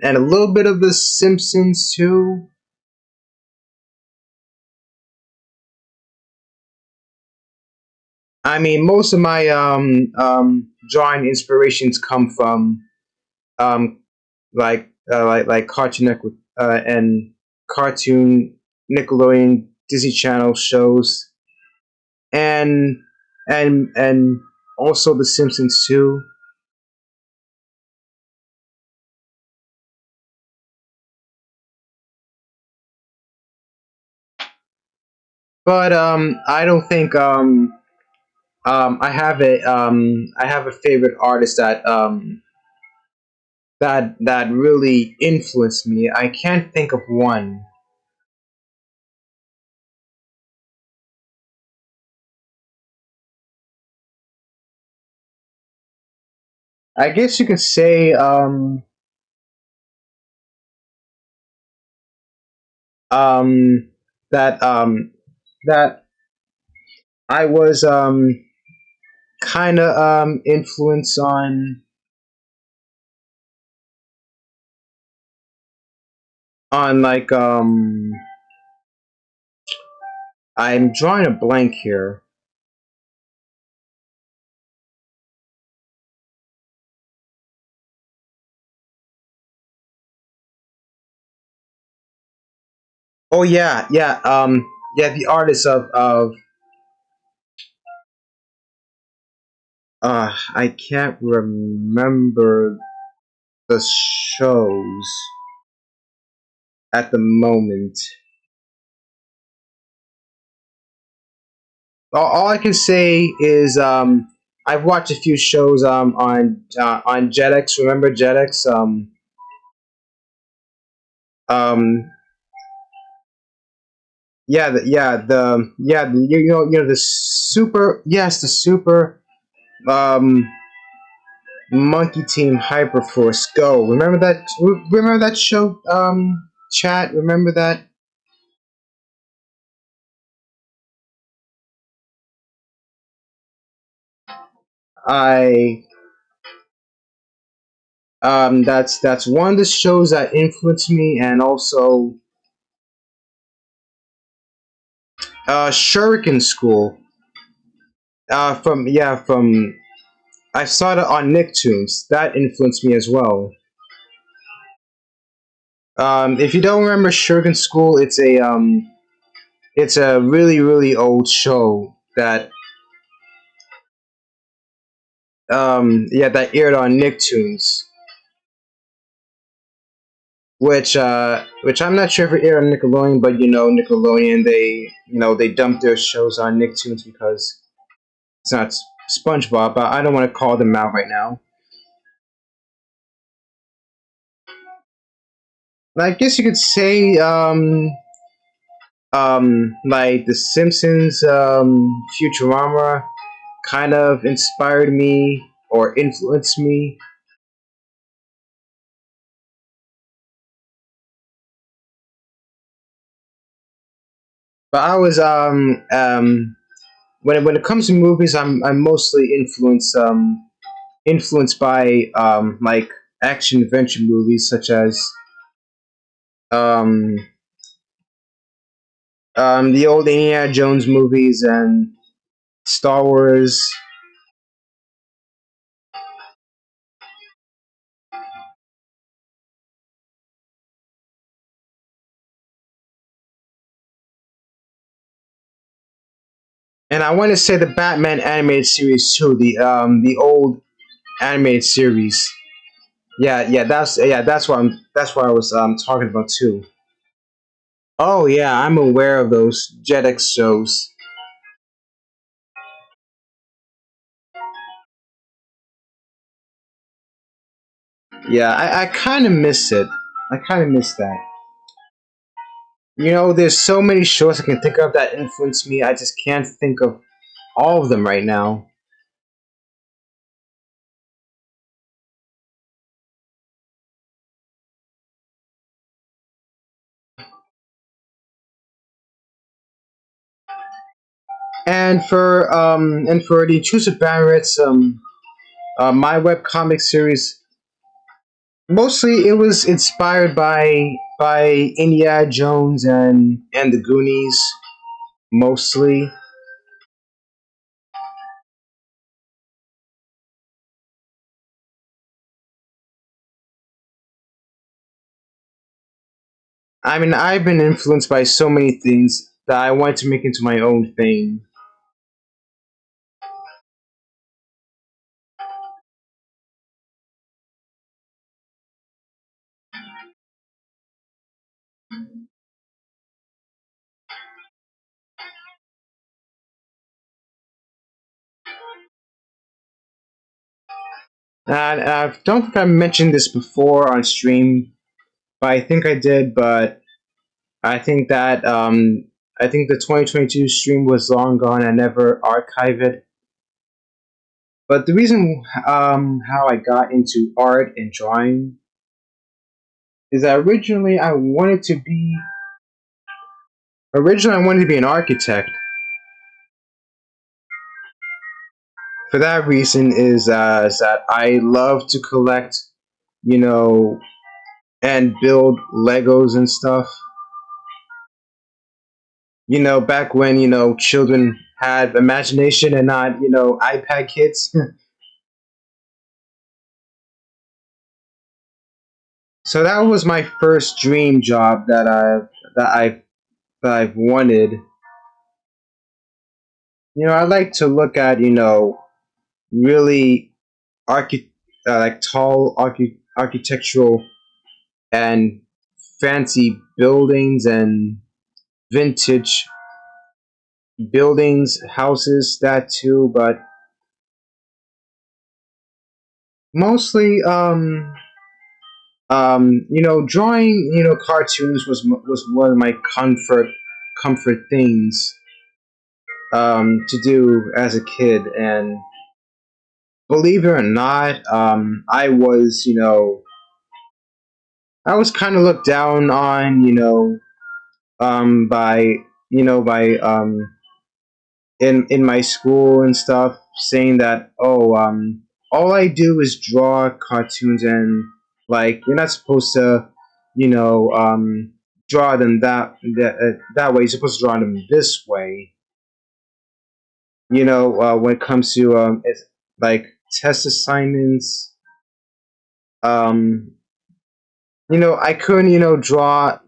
a little bit of The Simpsons too. I mean, most of my drawing inspirations come from um, like Cartoon Network and cartoon Nickelodeon Disney Channel shows, and and also The Simpsons too. But I don't think I have a favorite artist that really influenced me. I can't think of one. I guess you could say um, that that I was kind of influenced on like I'm drawing a blank here. Oh yeah, yeah, yeah. The artist of I can't remember the shows at the moment. All I can say is I've watched a few shows on Jetix. Remember Jetix? Um, yeah, you know the super, yes, the super um Monkey Team Hyperforce Go. Remember that? Remember that show? Chat. Remember that? I that's one of the shows that influenced me, and also Shuriken School. From yeah, from I saw it on Nicktoons. That influenced me as well. If you don't remember Shuriken School, it's a really really old show that yeah, that aired on Nicktoons, which I'm not sure if it aired on Nickelodeon, but you know Nickelodeon, they dumped their shows on Nicktoons because it's not SpongeBob, but I don't want to call them out right now. I guess you could say like The Simpsons, Futurama kind of inspired me or influenced me. But I was when it comes to movies, I'm mostly influenced by like action adventure movies such as um, the old Indiana Jones movies and Star Wars. And I want to say the Batman animated series too, the old animated series. That's what I was talking about too. Oh yeah, I'm aware of those Jetix shows. Yeah, I kind of miss it. I kind of miss that. You know, there's so many shows I can think of that influenced me. I just can't think of all of them right now. And for the Intrusive Barrett's my web comic series, mostly it was inspired by Indiana Jones and the Goonies, mostly. I mean, I've been influenced by so many things that I wanted to make into my own thing. And I don't think I mentioned this before on stream, but I think I did. But I think that I think the 2022 stream was long gone. I never archived it. But the reason how I got into art and drawing is that originally I wanted to be an architect. For that reason is that I love to collect, you know, and build Legos and stuff. You know, back when children had imagination and not iPad kids. So that was my first dream job that I that I've wanted. You know, I like to look at really archi- like tall architectural and fancy buildings and vintage buildings, houses, that too. But mostly, drawing, cartoons was one of my comfort things to do as a kid. And believe it or not, I was kind of looked down on, by by in my school and stuff, saying that all I do is draw cartoons, and like you're not supposed to you know draw them that way. You're supposed to draw them this way. When it comes to it's like test assignments, um, I couldn't draw.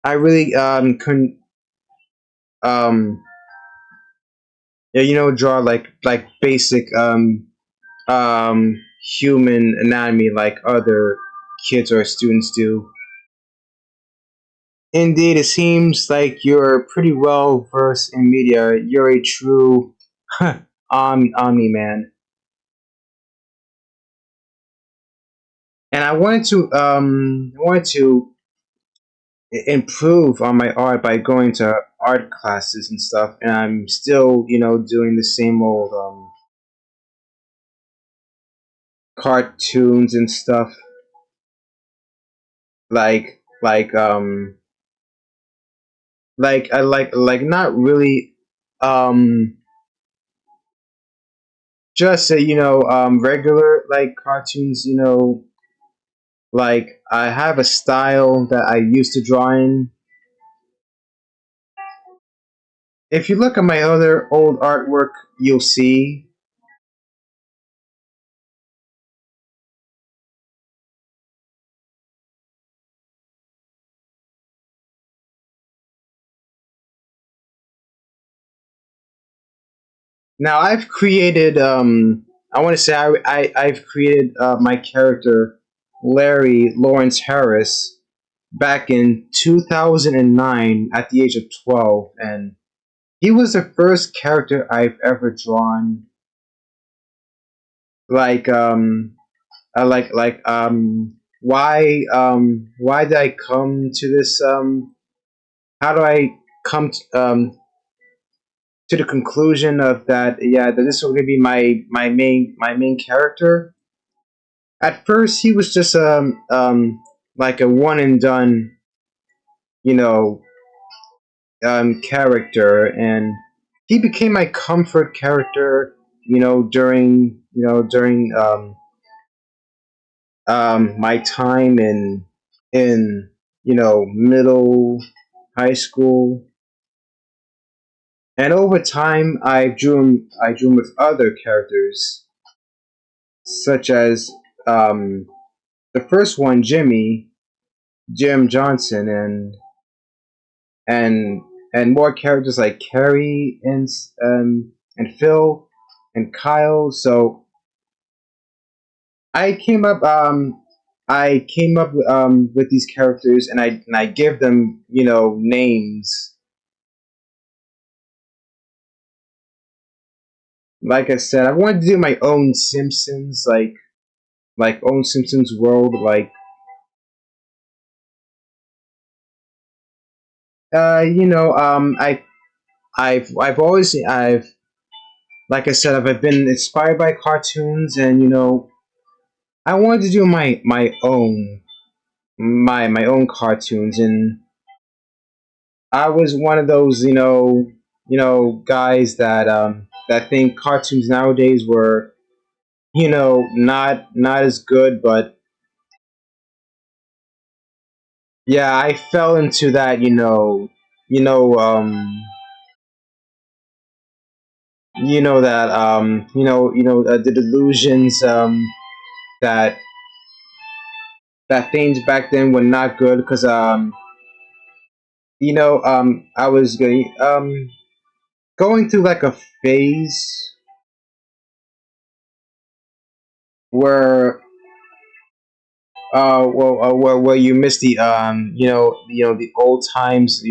I really couldn't um yeah, draw like basic um, human anatomy like other kids or students do. Indeed, it seems like you're pretty well versed in media. You're a true Omni man. And I wanted to improve on my art by going to art classes and stuff. And I'm still, doing the same old cartoons and stuff like I like not really um just regular like cartoons. Like I have a style that I used to draw in. If you look at my other old artwork, you'll see. Now I've created. I want to say I've created my character Larry Lawrence Harris back in 2009 at the age of 12, and he was the first character I've ever drawn. Like why did I come to this how do I come to the conclusion of that, yeah, that this was gonna be my main character. At first he was just like a one and done, you know, character, and he became my comfort character, during my time in middle high school. And over time, I drew him with other characters, such as um, the first one, Jim Johnson, and and more characters like Carrie and Phil and Kyle. So I came up with these characters, and I give them names. Like I said, I wanted to do my own Simpsons, like own Simpsons world. Like I've always I've like I said, I've been inspired by cartoons, and I wanted to do my own cartoons, and I was one of those guys that think cartoons nowadays were not as good, but yeah, I fell into that you know that the delusions that things back then were not good, because I was going through like a phase where where you miss the the old times.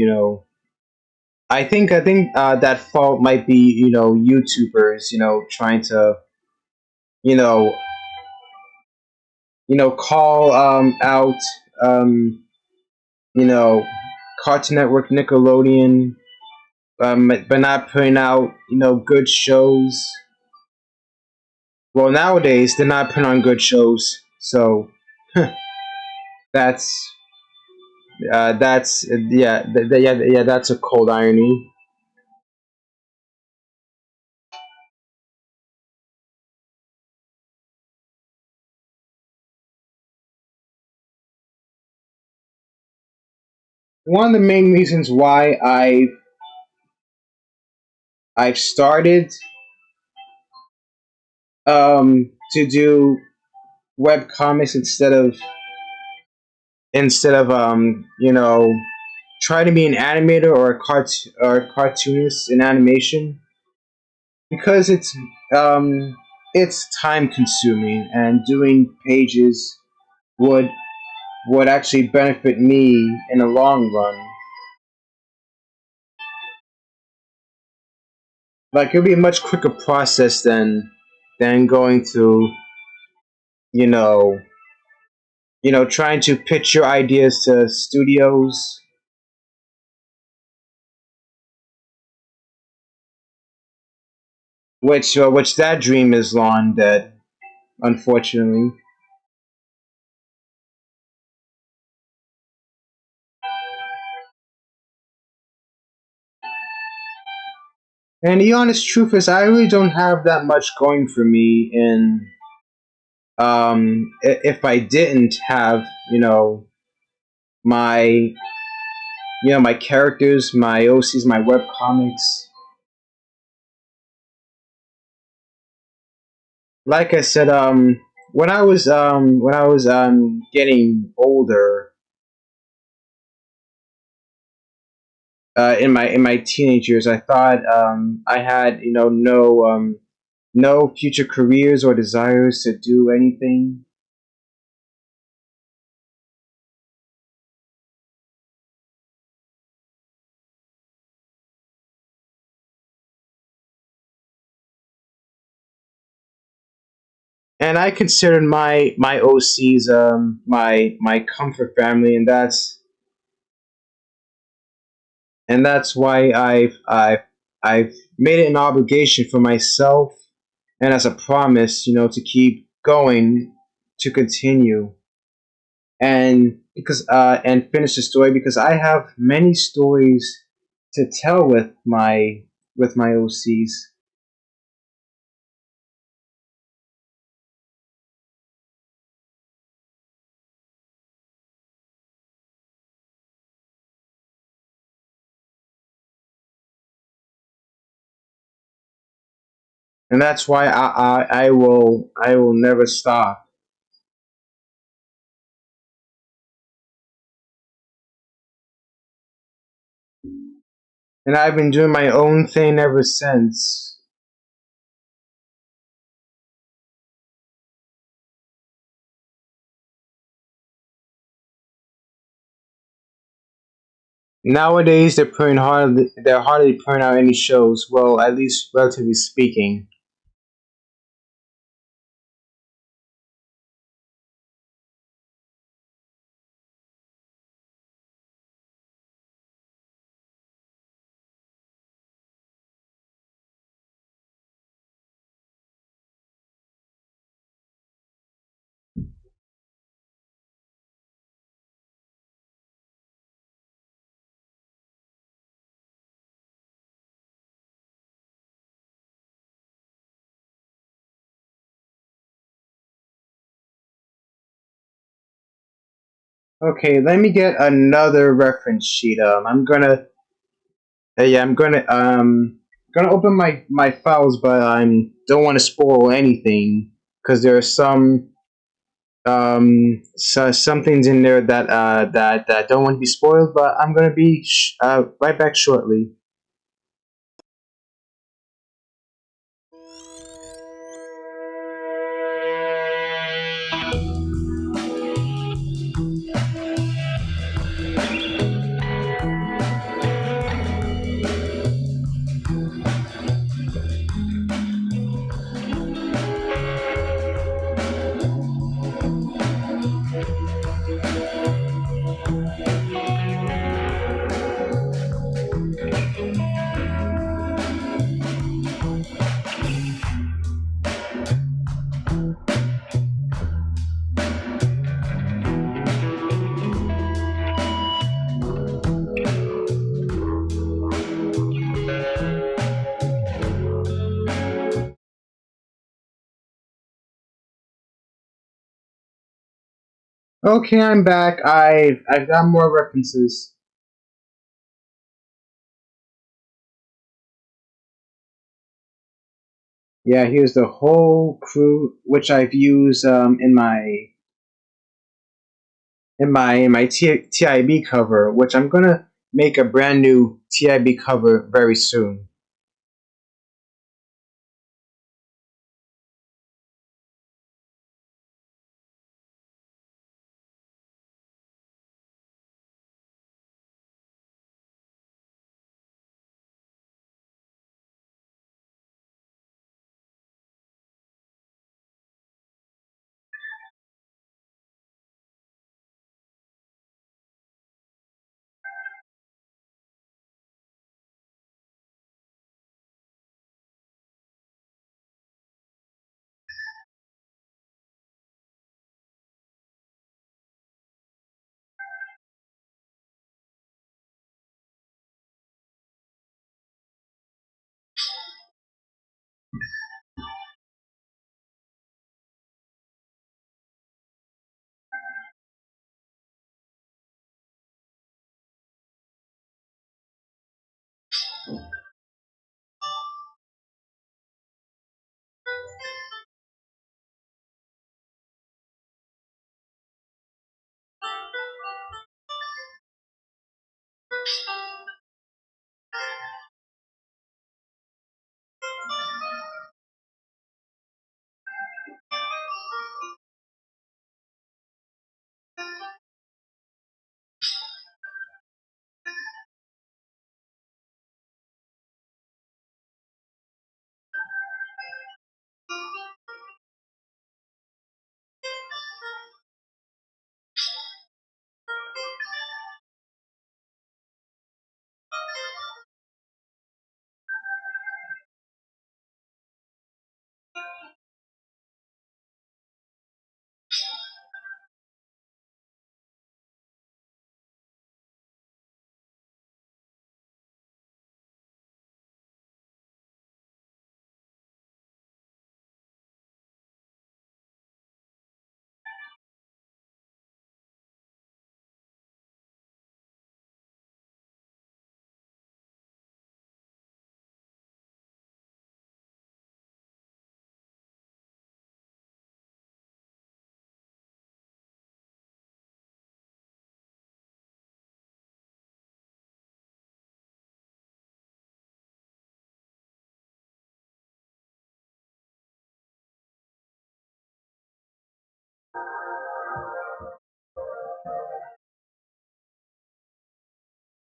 I think that fault might be YouTubers trying to you know call out um you know Cartoon Network, Nickelodeon, but not putting out good shows. Well, nowadays they're not putting on good shows, so that's yeah, yeah, that's a cold irony. One of the main reasons why I've started to do web comics instead of try to be an animator or a cartoonist in animation, because it's time consuming, and doing pages would actually benefit me in the long run. Like, it'll be a much quicker process than going through you know trying to pitch your ideas to studios, which that dream is long dead, unfortunately. And the honest truth is, I really don't have that much going for me. In if I didn't have, my my characters, my OCs, my web comics. Like I said, when I was getting older, in my teenage years, I thought I had no future careers or desires to do anything. And I considered my OCs my comfort family, and that's why I've made it an obligation for myself and as a promise, to keep going, to continue, and finish the story, because I have many stories to tell with my OCs. And that's why I will never stop. And I've been doing my own thing ever since. Nowadays, they're hardly putting out any shows. Well, at least relatively speaking. Okay, let me get another reference sheet. I'm gonna open my files, but I don't want to spoil anything because there are some things in there that don't want to be spoiled. But I'm gonna be right back shortly. Okay, I'm back. I've got more references. Yeah, here's the whole crew, which I've used in my TIB cover, which I'm gonna make a brand new TIB cover very soon.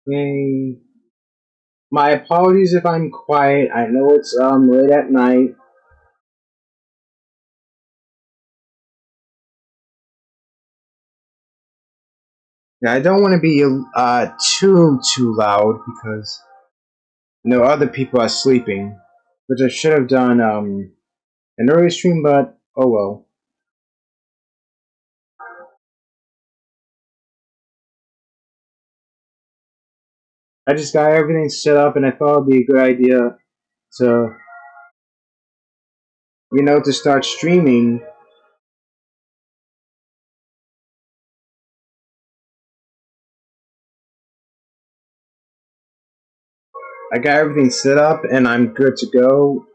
Mm, my apologies if I'm quiet. I know it's late at night. Yeah, I don't want to be too loud because other people are sleeping, which I should have done an early stream, but oh well. I just got everything set up, and I thought it'd be a good idea to to start streaming. I got everything set up, and I'm good to go.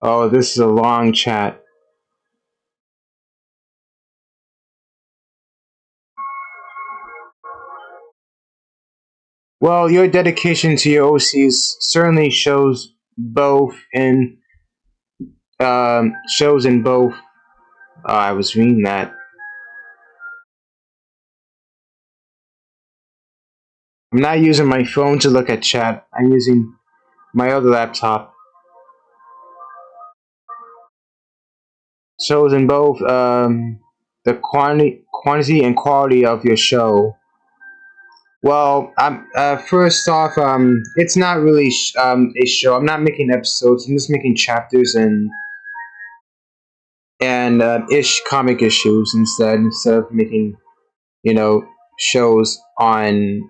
Oh, this is a long chat. Well, your dedication to your OCs certainly shows in both. I was reading that. I'm not using my phone to look at chat. I'm using my other laptop. Shows in both the quantity and quality of your show. Well, I'm first off, it's not really a show. I'm not making episodes. I'm just making chapters and ish comic issues instead of making shows on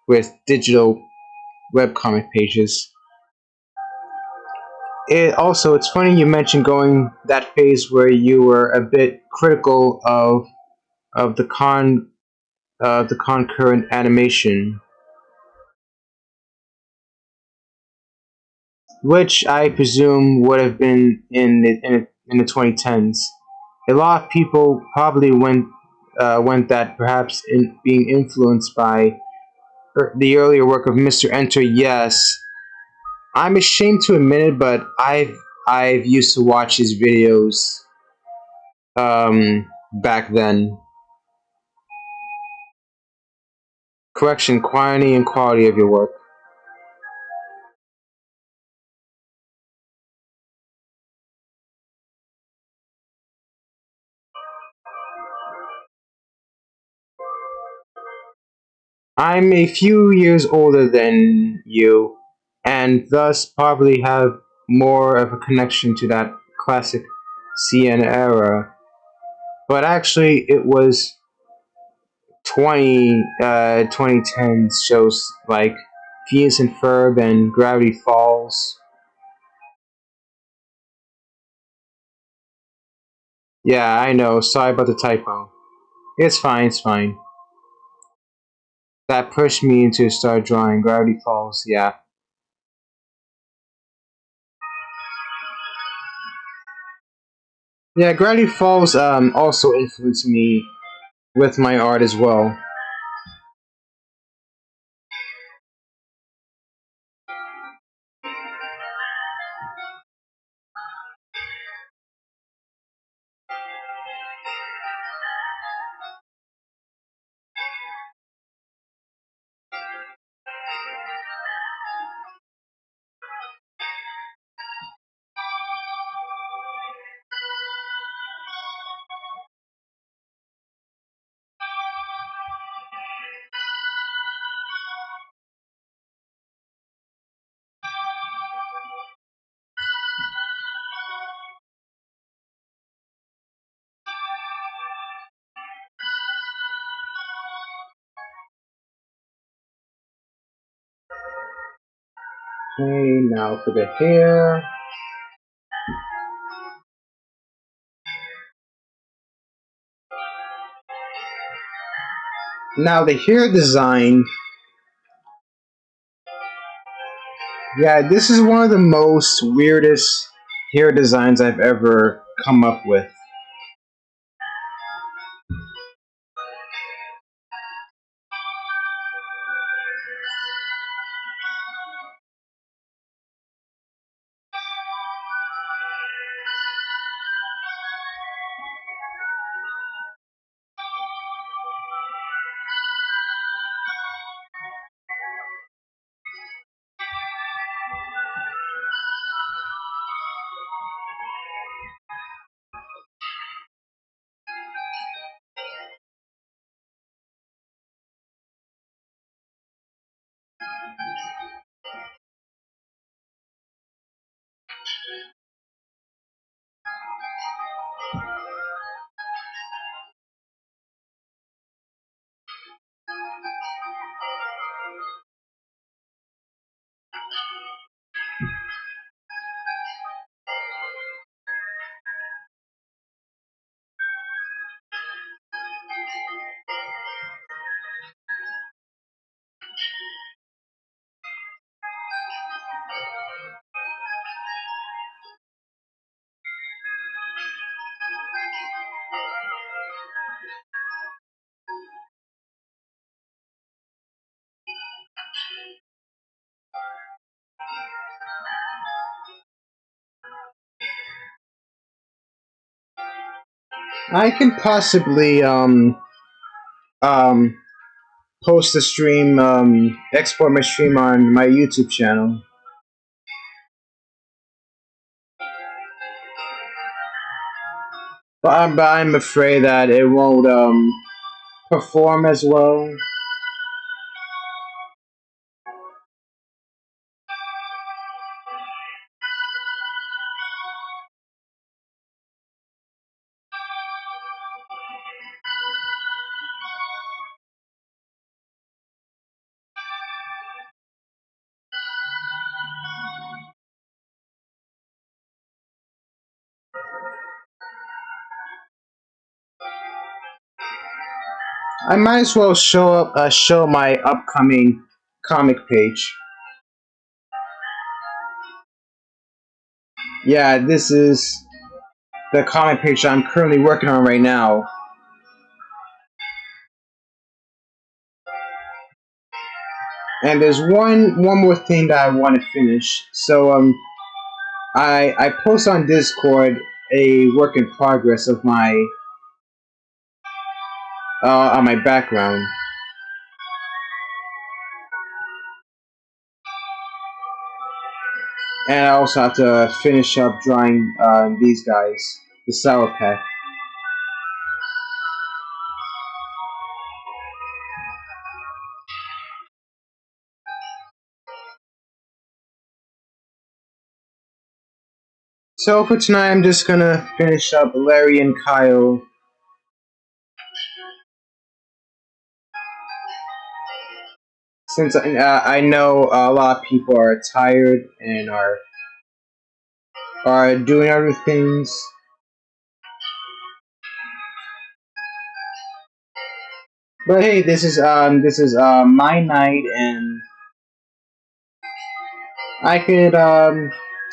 with digital webcomic pages. It's funny you mentioned going that phase where you were a bit critical of the concurrent animation, which I presume would have been in the 2010s. A lot of people probably went that perhaps in being influenced by the earlier work of Mr. Enter. Yes, I'm ashamed to admit it, but I've used to watch his videos back then. Correction, quantity and quality of your work. I'm a few years older than you, and thus probably have more of a connection to that classic CN era. But actually, it was 2010s shows like Phineas and Ferb and Gravity Falls. Yeah, I know. Sorry about the typo. It's fine. It's fine. That pushed me to start drawing Gravity Falls. Yeah. Yeah, Gravity Falls also influenced me with my art as well. Okay, now for the hair. Now the hair design. Yeah, this is one of the most weirdest hair designs I've ever come up with. I can possibly um post a stream, export my stream on my YouTube channel. But I'm afraid that it won't perform as well. I might as well show my upcoming comic page. Yeah, this is the comic page I'm currently working on right now. And there's one more thing that I want to finish. So I post on Discord a work in progress of my on my background, and I also have to finish up drawing these guys, the Sour Pack. So for tonight, I'm just gonna finish up Larry and Kyle. Since I know a lot of people are tired and are doing other things. But hey, this is my night, and I could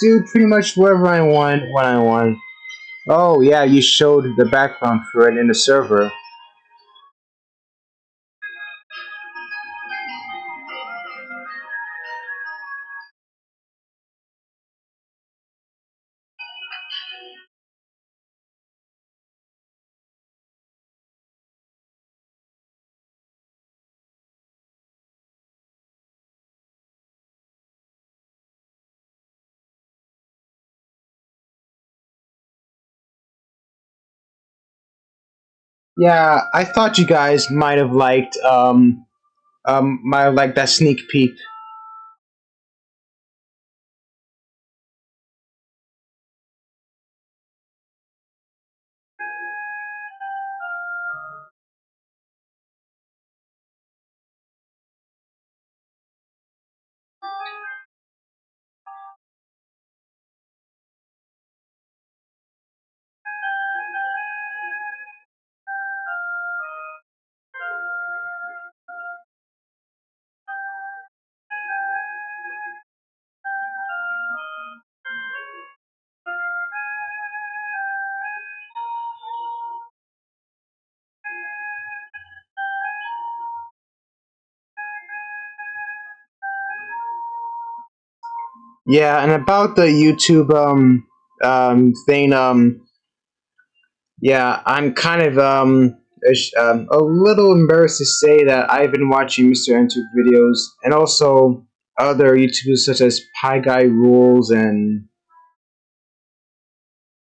do pretty much whatever I want when I want. Oh yeah, you showed the background for it in the server. Yeah, I thought you guys might have liked that sneak peek. Yeah, and about the YouTube thing, yeah, I'm kind of a little embarrassed to say that I've been watching Mr. Enter videos and also other YouTubers such as Pie Guy Rules and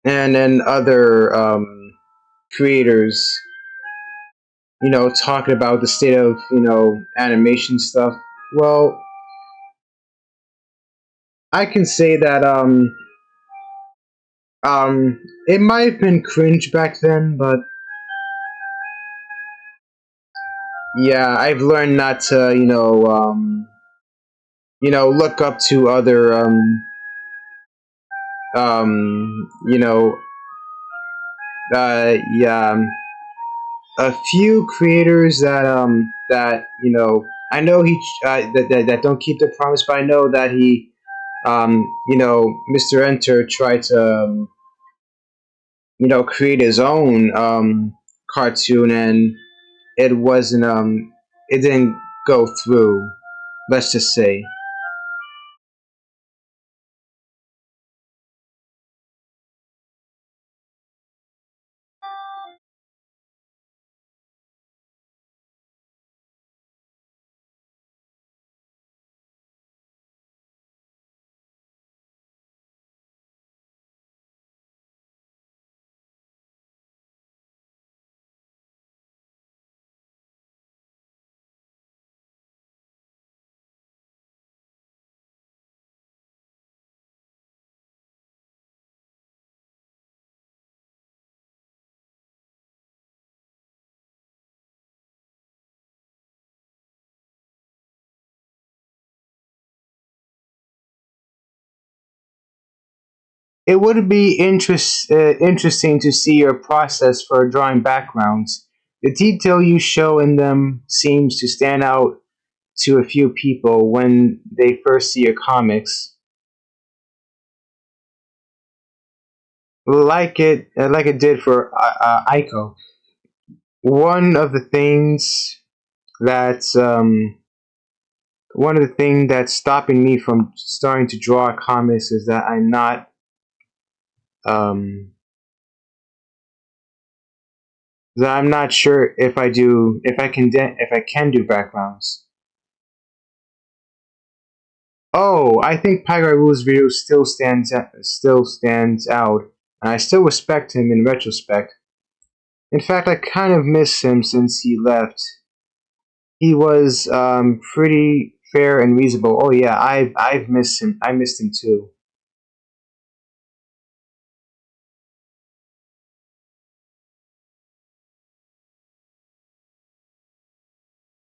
then other creators, talking about the state of animation stuff. Well, I can say that it might have been cringe back then, but yeah, I've learned not to look up to other you know yeah, a few creators that I know that don't keep their promise, but I know that Mr. Enter tried to create his own cartoon, and it wasn't it didn't go through, let's just say. It would be interesting to see your process for drawing backgrounds. The detail you show in them seems to stand out to a few people when they first see your comics, like it did for Aiko. One of the things that's one of the things that's stopping me from starting to draw comics is that um, I'm not sure if I can do backgrounds. Oh, I think Pyguy Wu's video still stands out, and I still respect him in retrospect. In fact, I kind of miss him since he left. He was pretty fair and reasonable. Oh yeah, I've missed him. I missed him too.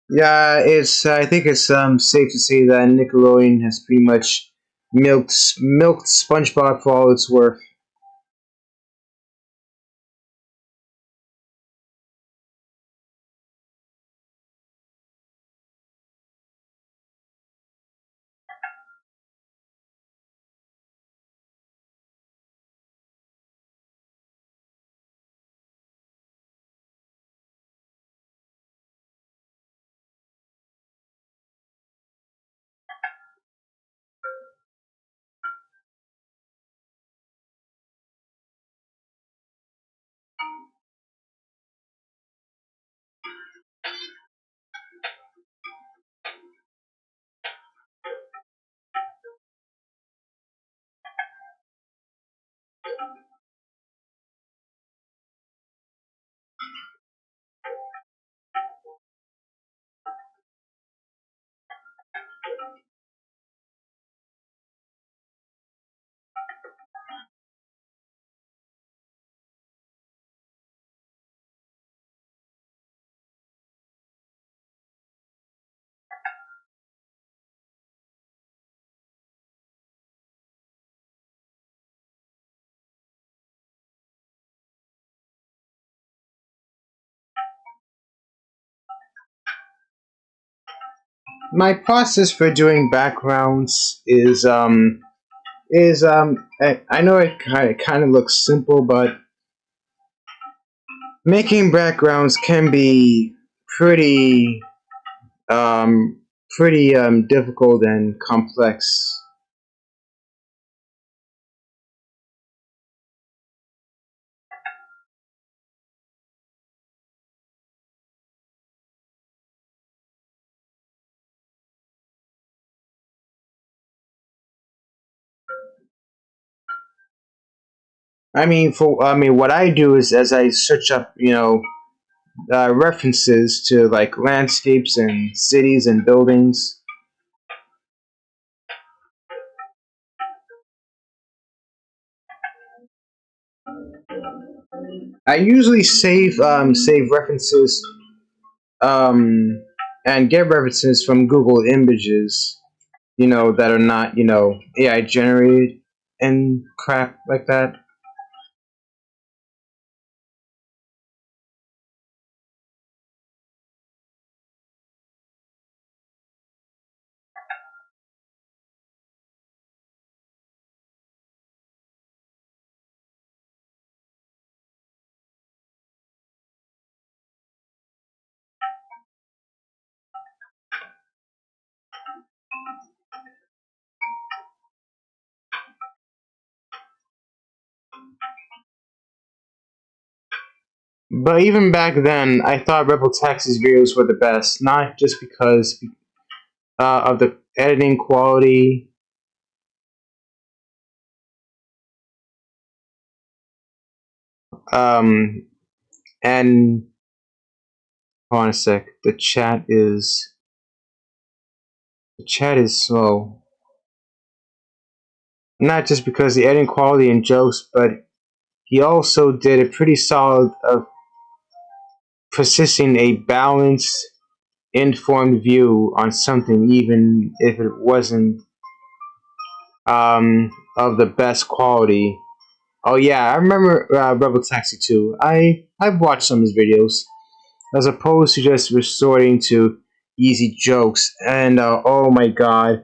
Yeah, it's. I think it's safe to say that Nickelodeon has pretty much milked SpongeBob for all it's worth. My process for doing backgrounds is I know it kind of looks simple, but making backgrounds can be pretty um difficult and complex. What I do is as I search up, references to like landscapes and cities and buildings. I usually save references um, and get references from Google Images, that are not AI generated and crap like that. But even back then, I thought Rebel Taxi's videos were the best, not just because of the editing quality. Um, and hold on a sec. The chat is slow. Not just because the editing quality and jokes, but he also did a pretty solid of persisting a balanced, informed view on something, even if it wasn't of the best quality. Oh yeah, I remember Rebel Taxi 2. I've watched some of his videos, as opposed to just resorting to easy jokes. And oh my god,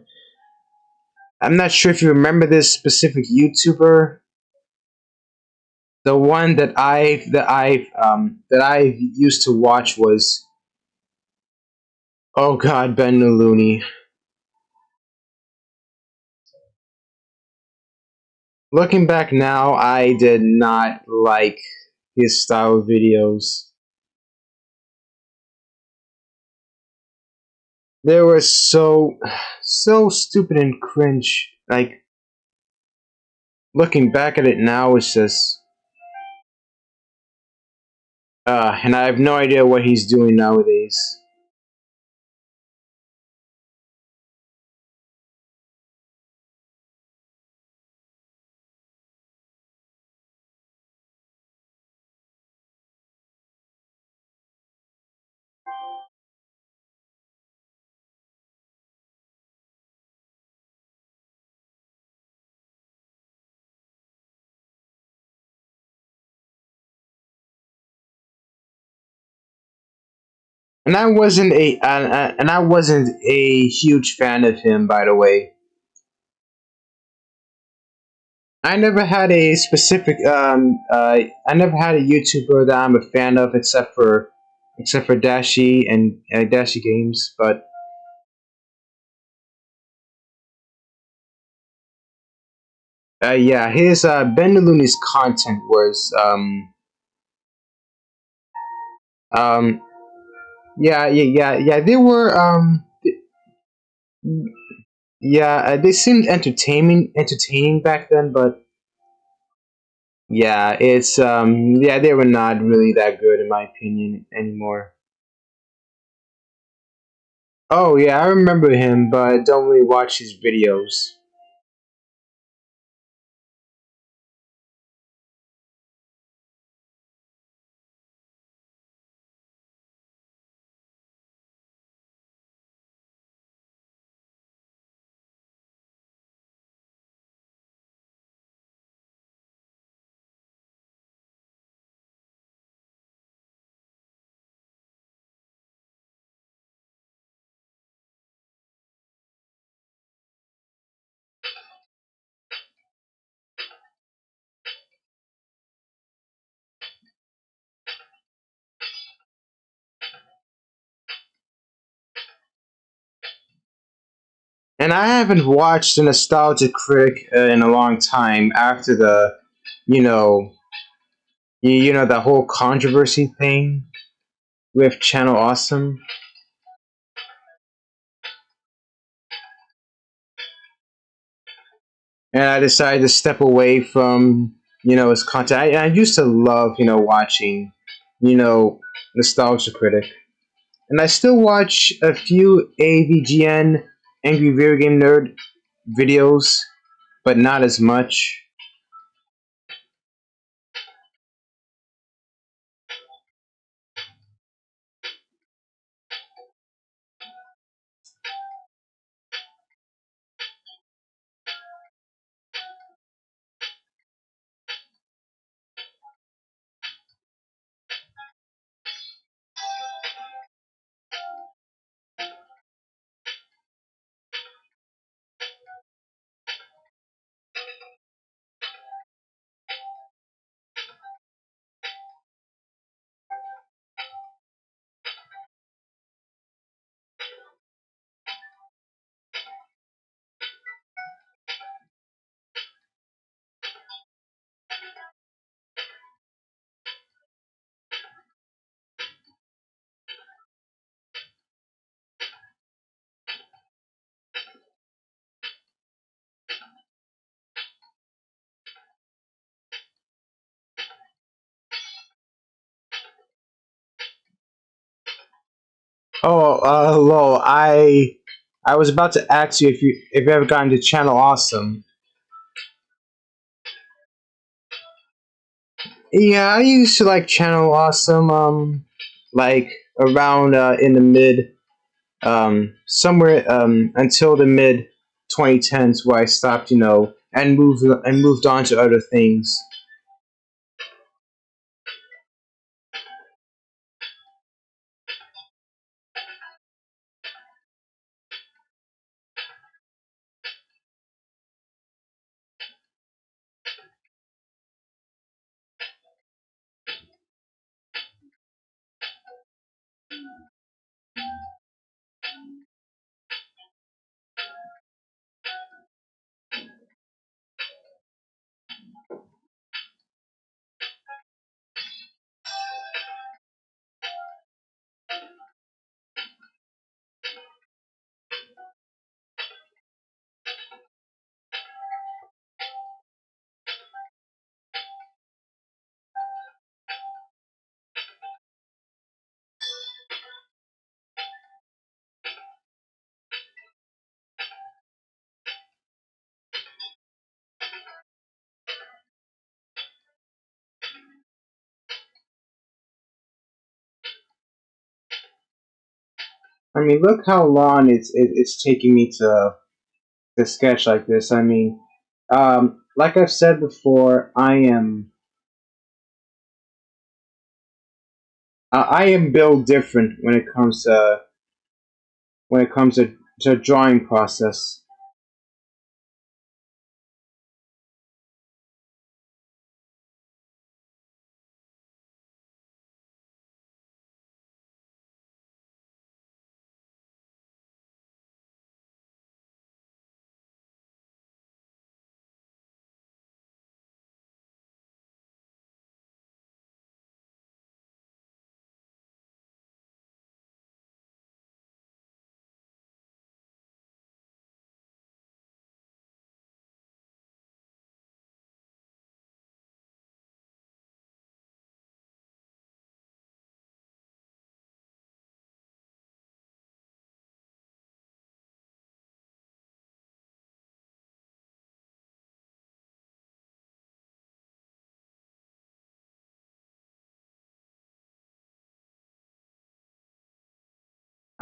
I'm not sure if you remember this specific YouTuber. The one that I used to watch was, oh god, Ben Looney. Looking back now, I did not like his style of videos. They were so stupid and cringe. Like, looking back at it now, it's just and I have no idea what he's doing nowadays. And I wasn't a huge fan of him, by the way. I never had a specific I never had a YouTuber that I'm a fan of except for Dashi and Dashi Games, but yeah, his Ben Looney's content was um yeah, they were yeah, they seemed entertaining back then, but Yeah, it's yeah, they were not really that good in my opinion anymore. Oh yeah, I remember him, but I don't really watch his videos. And I haven't watched a Nostalgia Critic in a long time after the, you know, you know, the whole controversy thing with Channel Awesome. And I decided to step away from, you know, his content. I used to love, you know, watching, you know, Nostalgia Critic. And I still watch a few AVGN, Angry Video Game Nerd videos, but not as much. Oh, hello. I was about to ask you if you ever gotten to Channel Awesome. Yeah, I used to like Channel Awesome. Like around in the mid somewhere until the mid 2010s where I stopped, you know, and moved on to other things. I mean, look how long it's taking me to sketch like this. I mean, like I've said before, I am built different when it comes to drawing process.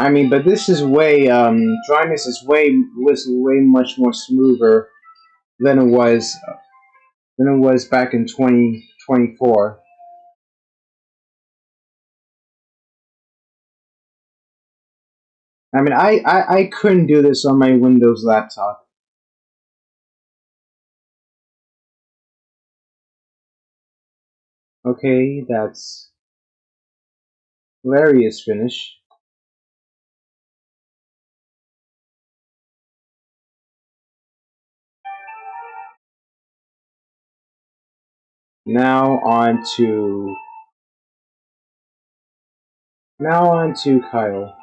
I mean, but this is way dryness is way much more smoother than it was back in 2024. I mean, I couldn't do this on my Windows laptop. Okay, that's Larry is finished. Now on to Kyle.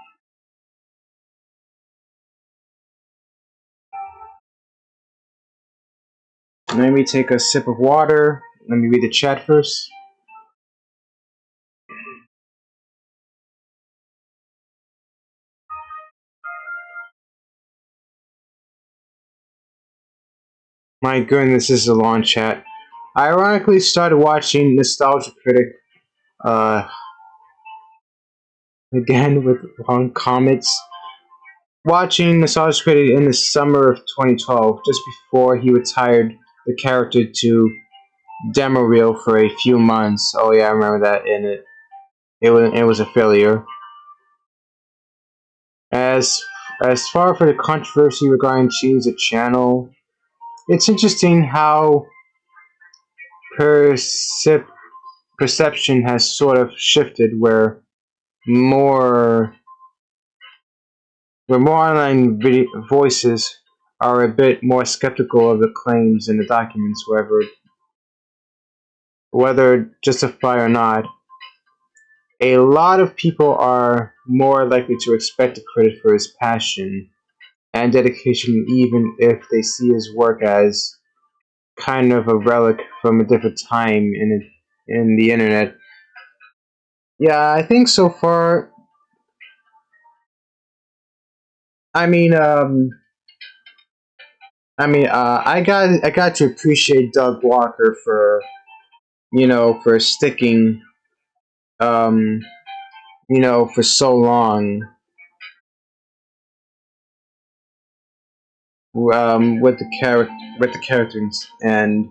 Let me take a sip of water. Let me read the chat first. My goodness, this is a long chat. I ironically started watching Nostalgia Critic uh, again with Long Comets. Watching Nostalgia Critic in the summer of 2012, just before he retired the character to demo reel for a few months. Oh yeah, I remember that. And it was a failure. As as far for the controversy regarding Cheese a channel, it's interesting how percep- perception has sort of shifted, more where more online voices are a bit more skeptical of the claims in the documents, whether justified or not. A lot of people are more likely to respect a critic for his passion and dedication, even if they see his work as kind of a relic from a different time in the internet. Yeah, I think so far. I mean, I got to appreciate Doug Walker for for sticking um for so long with the characters and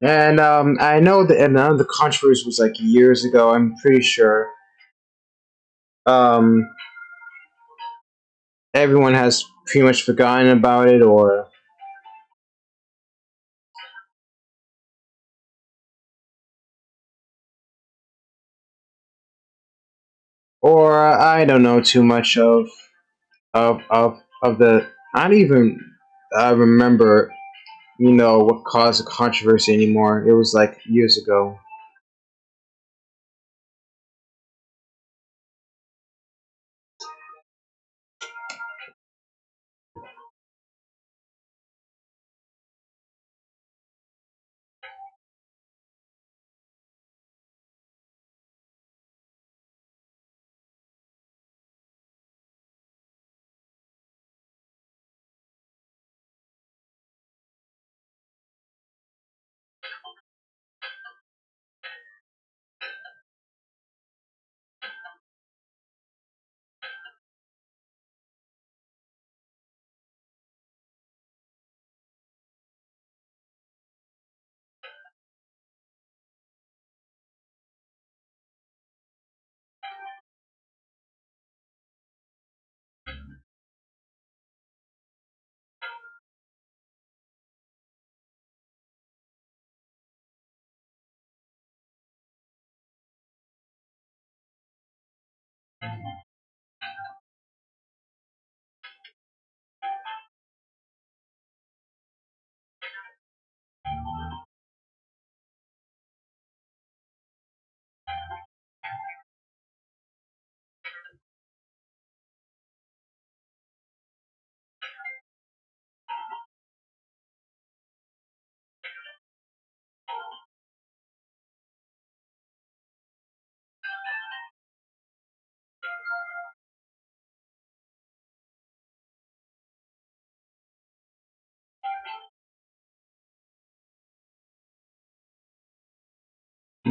I know that and the controversy was like years ago. I'm pretty sure um everyone has pretty much forgotten about it, or I don't know too much of the. I don't even remember what caused the controversy anymore. It was like years ago.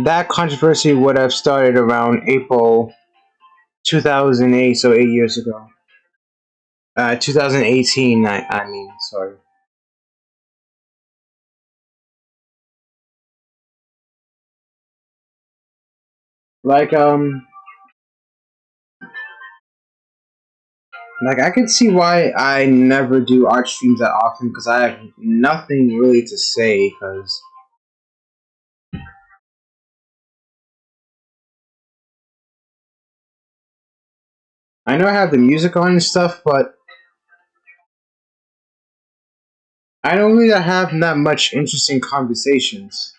That controversy would have started around April 2008, so 8 years ago. 2018. I mean, sorry. Like like I can see why I never do art streams that often because I have nothing really to say. Because I know I have the music on and stuff, but I don't really have that much interesting conversations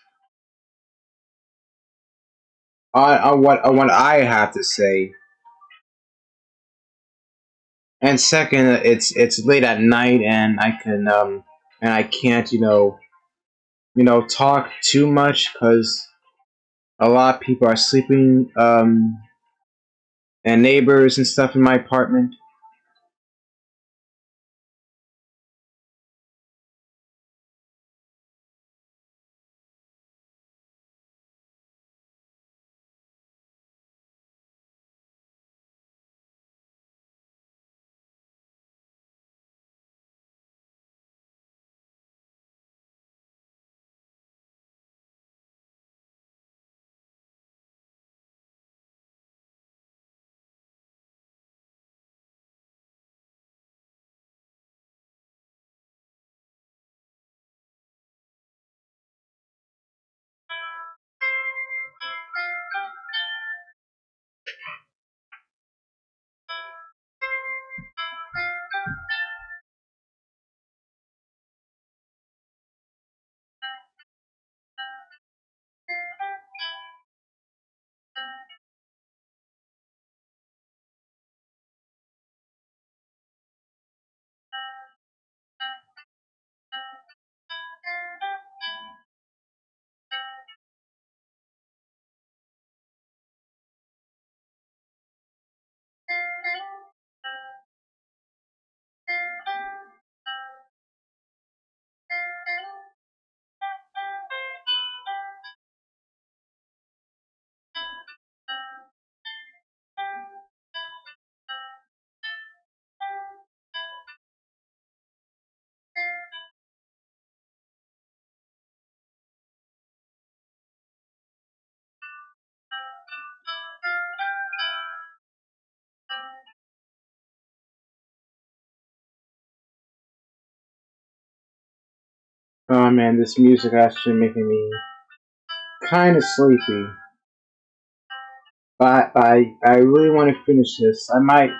on what I have to say. And second, it's late at night, and I can't talk too much because a lot of people are sleeping, and neighbors and stuff in my apartment. Oh man, this music actually making me kind of sleepy. But I really want to finish this. I might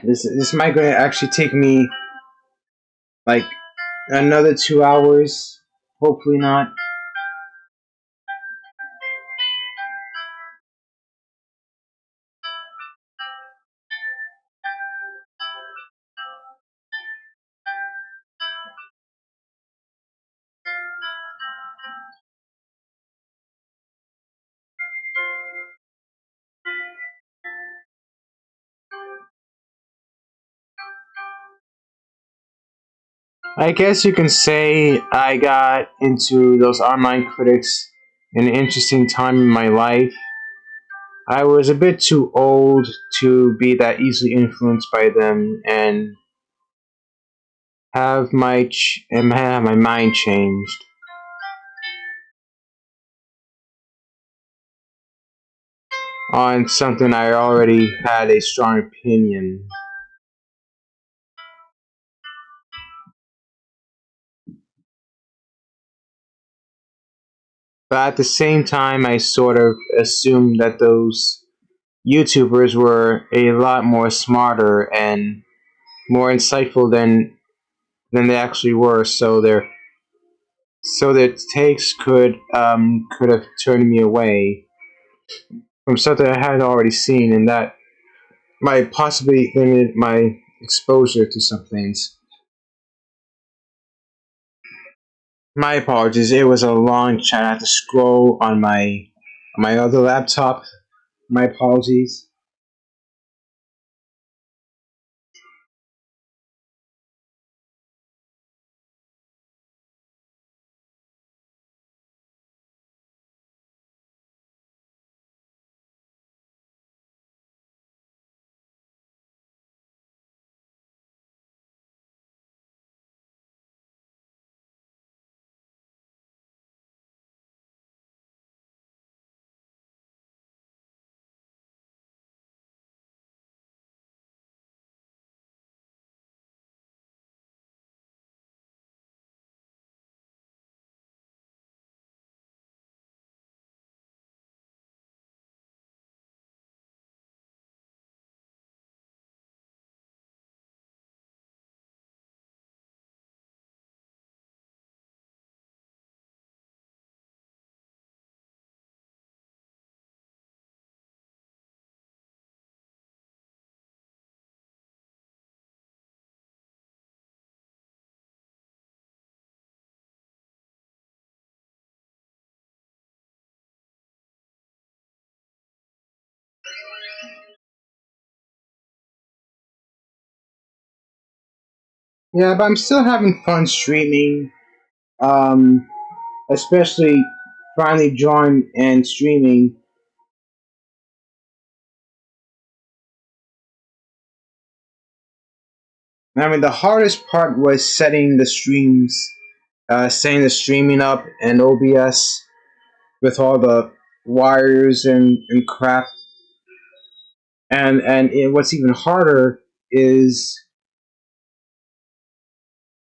this might going to actually take me like another 2 hours. Hopefully not. I guess you can say I got into those online critics in an interesting time in my life. I was a bit too old to be that easily influenced by them and have my mind changed on something I already had a strong opinion. But at the same time, I sort of assumed that those YouTubers were a lot more smarter and more insightful than they actually were. So their takes could have turned me away from something I had already seen, and that might possibly limit my exposure to some things. My apologies. It was a long chat. I had to scroll on my other laptop. My apologies. Yeah, but I'm still having fun streaming. Um, Especially finally drawing and streaming. I mean, the hardest part was setting the streaming up and OBS with all the wires and crap. What's even harder is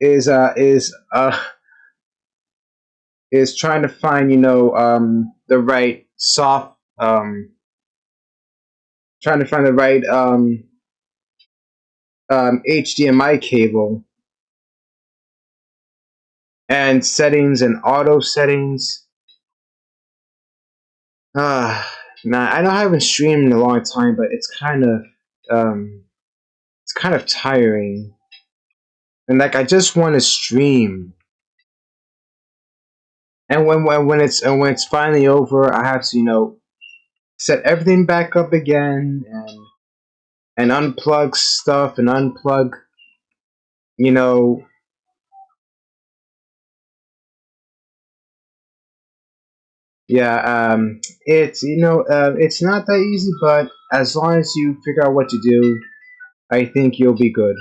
is uh is uh is trying to find the right trying to find the right HDMI cable and settings and auto settings. Man, I know I haven't streamed in a long time, but um, it's kind of tiring. And like, I just want to stream. And when it's finally over, I have to set everything back up again and unplug stuff and unplug you know yeah it's not that easy, but as long as you figure out what to do, I think you'll be good.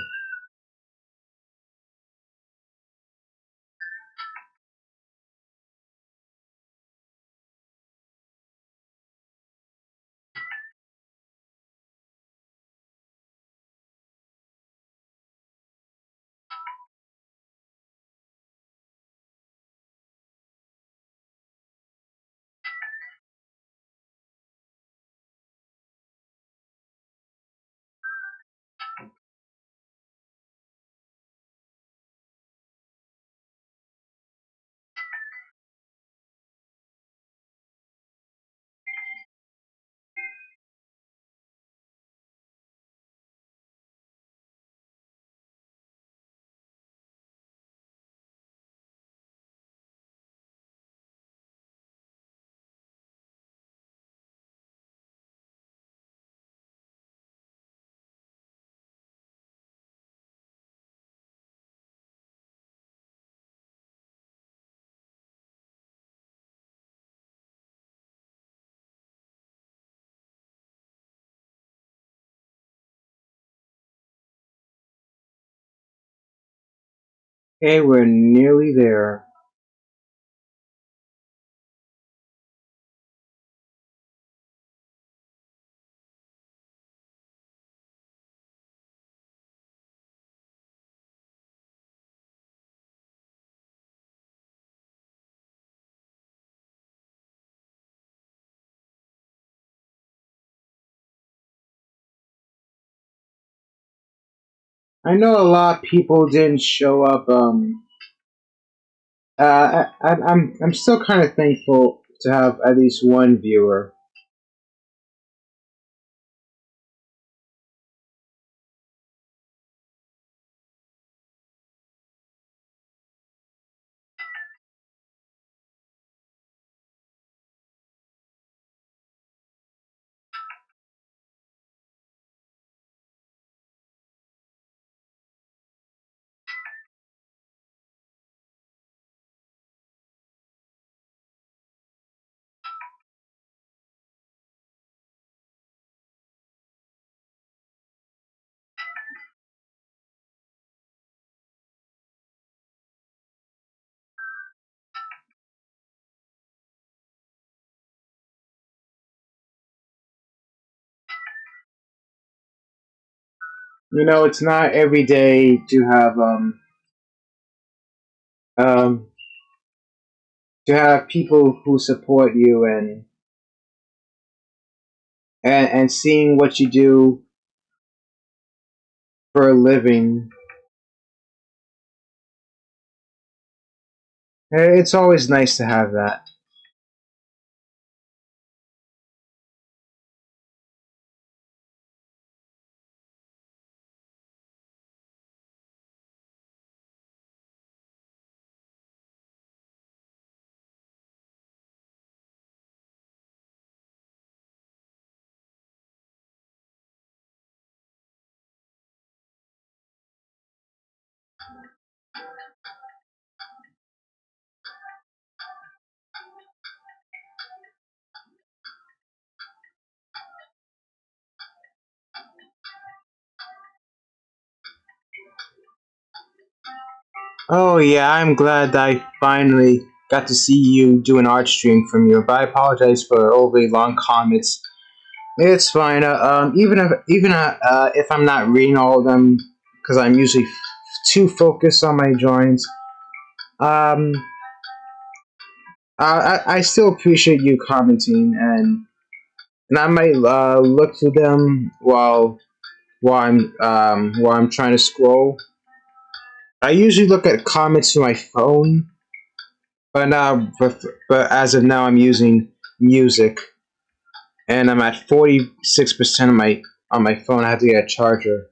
Hey, we're nearly there. I know a lot of people didn't show up. I'm still kind of thankful to have at least one viewer. It's not every day um to have people who support you and seeing what you do for a living. It's always nice to have that. Oh yeah, I'm glad that I finally got to see you do an art stream from you. But I apologize for overly long comments. It's fine. Even if I'm not reading all of them, because I'm usually too focused on my drawings. Um, I still appreciate you commenting, and I might look through them while I'm trying to scroll. I usually look at comments through my phone, but as of now, I'm using music, and I'm at 46% on my phone. I have to get a charger.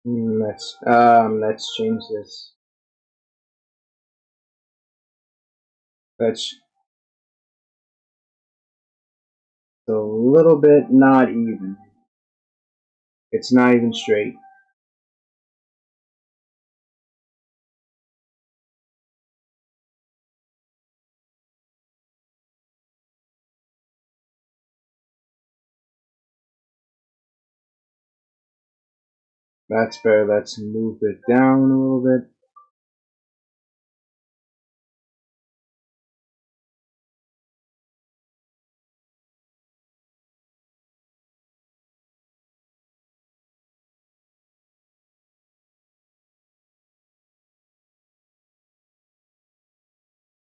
Let's change this. That's a little bit not even. It's not even straight. That's fair. Let's move it down a little bit.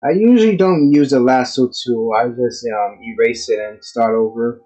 I usually don't use the lasso tool. I just erase it and start over.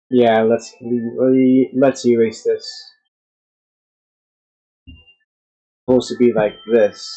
Yeah, let's erase this. It's supposed to be like this.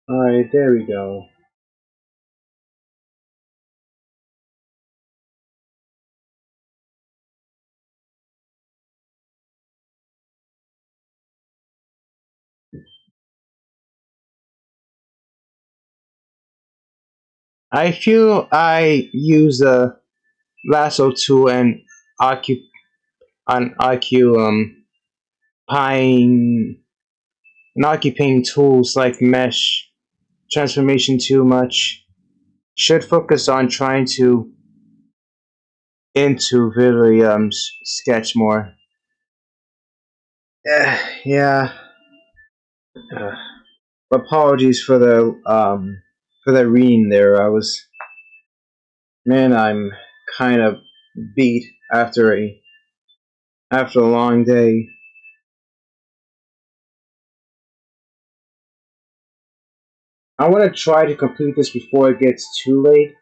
Alright, there we go. I feel I use the lasso tool and occup on occupying and occupying tools like mesh transformation too much. Should focus on trying to into really sketch more. Yeah. Uh, Apologies for the reading there. I'm kind of beat after a long day. I want to try to complete this before it gets too late.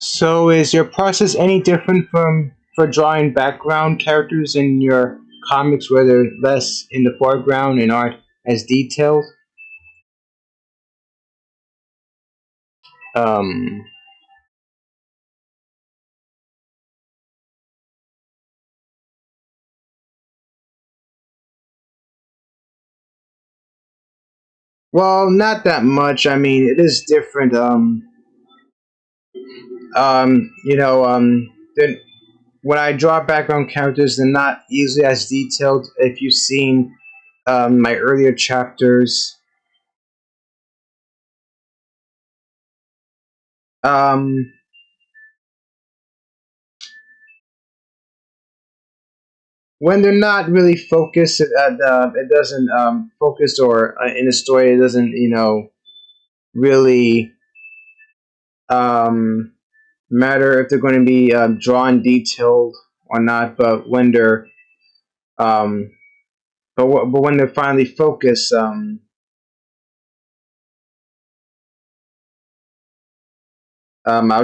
So, is your process any different from for drawing background characters in your comics, where they're less in the foreground and aren't as detailed? Um, well, not that much. I mean, it is different. You know, then when I draw background characters, they're not easily as detailed. If you've seen my earlier chapters, um, when they're not really focused, it doesn't focus or in a story, it doesn't really um, matter if they're going to be drawn detailed or not. But when they're um, but when they're finally focused, I'll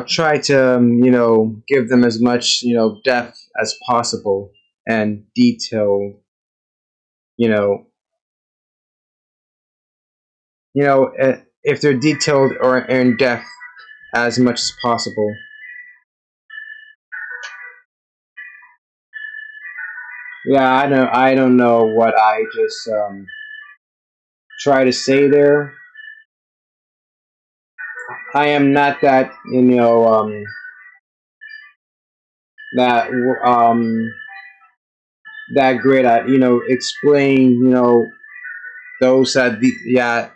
try to give them as much depth as possible and detail. You know, if they're detailed or in depth as much as possible. Yeah, I don't know what I just try to say there. I am not that that that great at explaining yeah,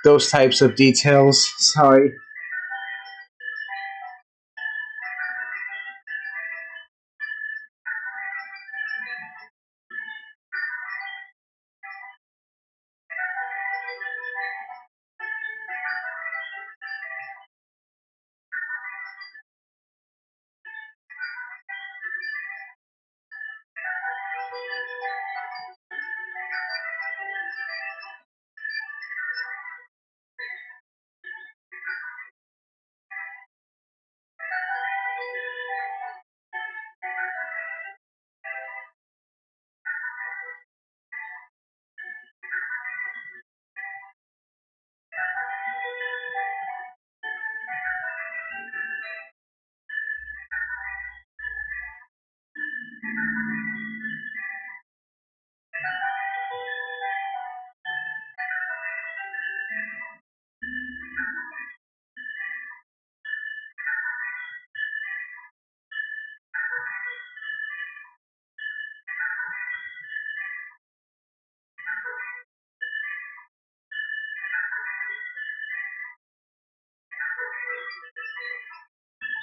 those types of details. Sorry.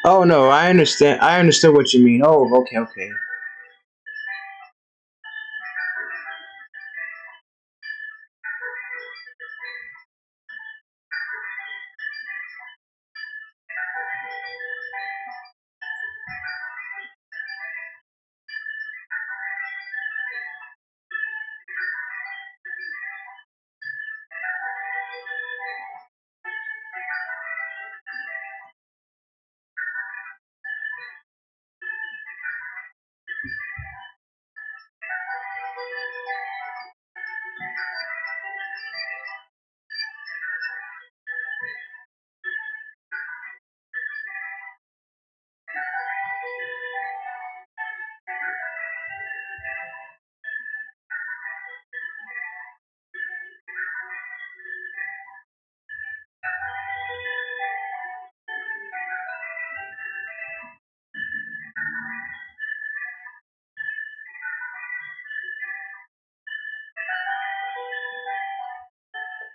Oh no, I understand. I understood what you mean. Oh, okay, okay.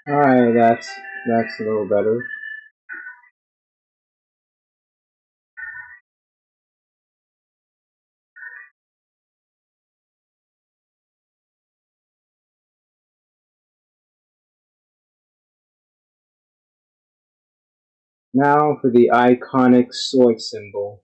All right, that's a little better. Now for the iconic sword symbol.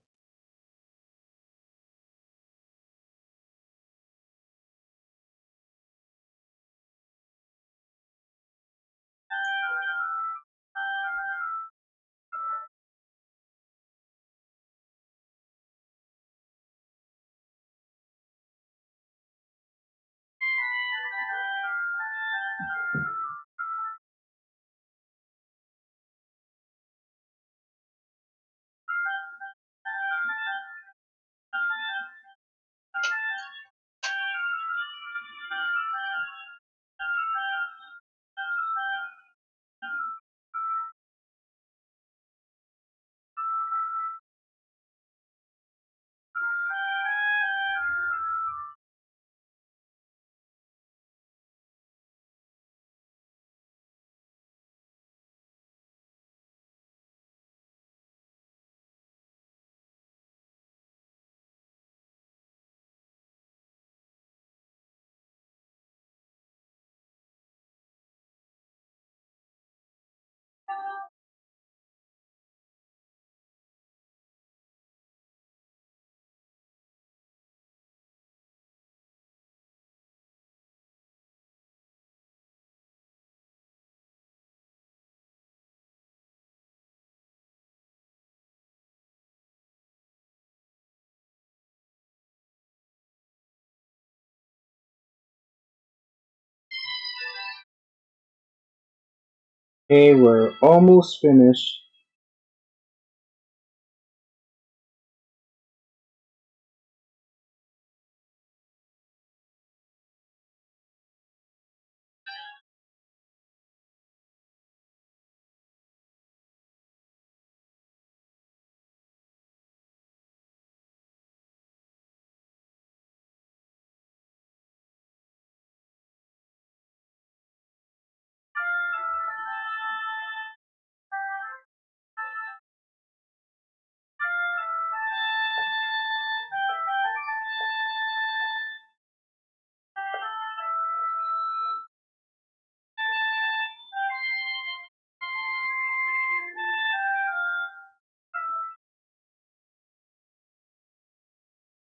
Okay, we're almost finished.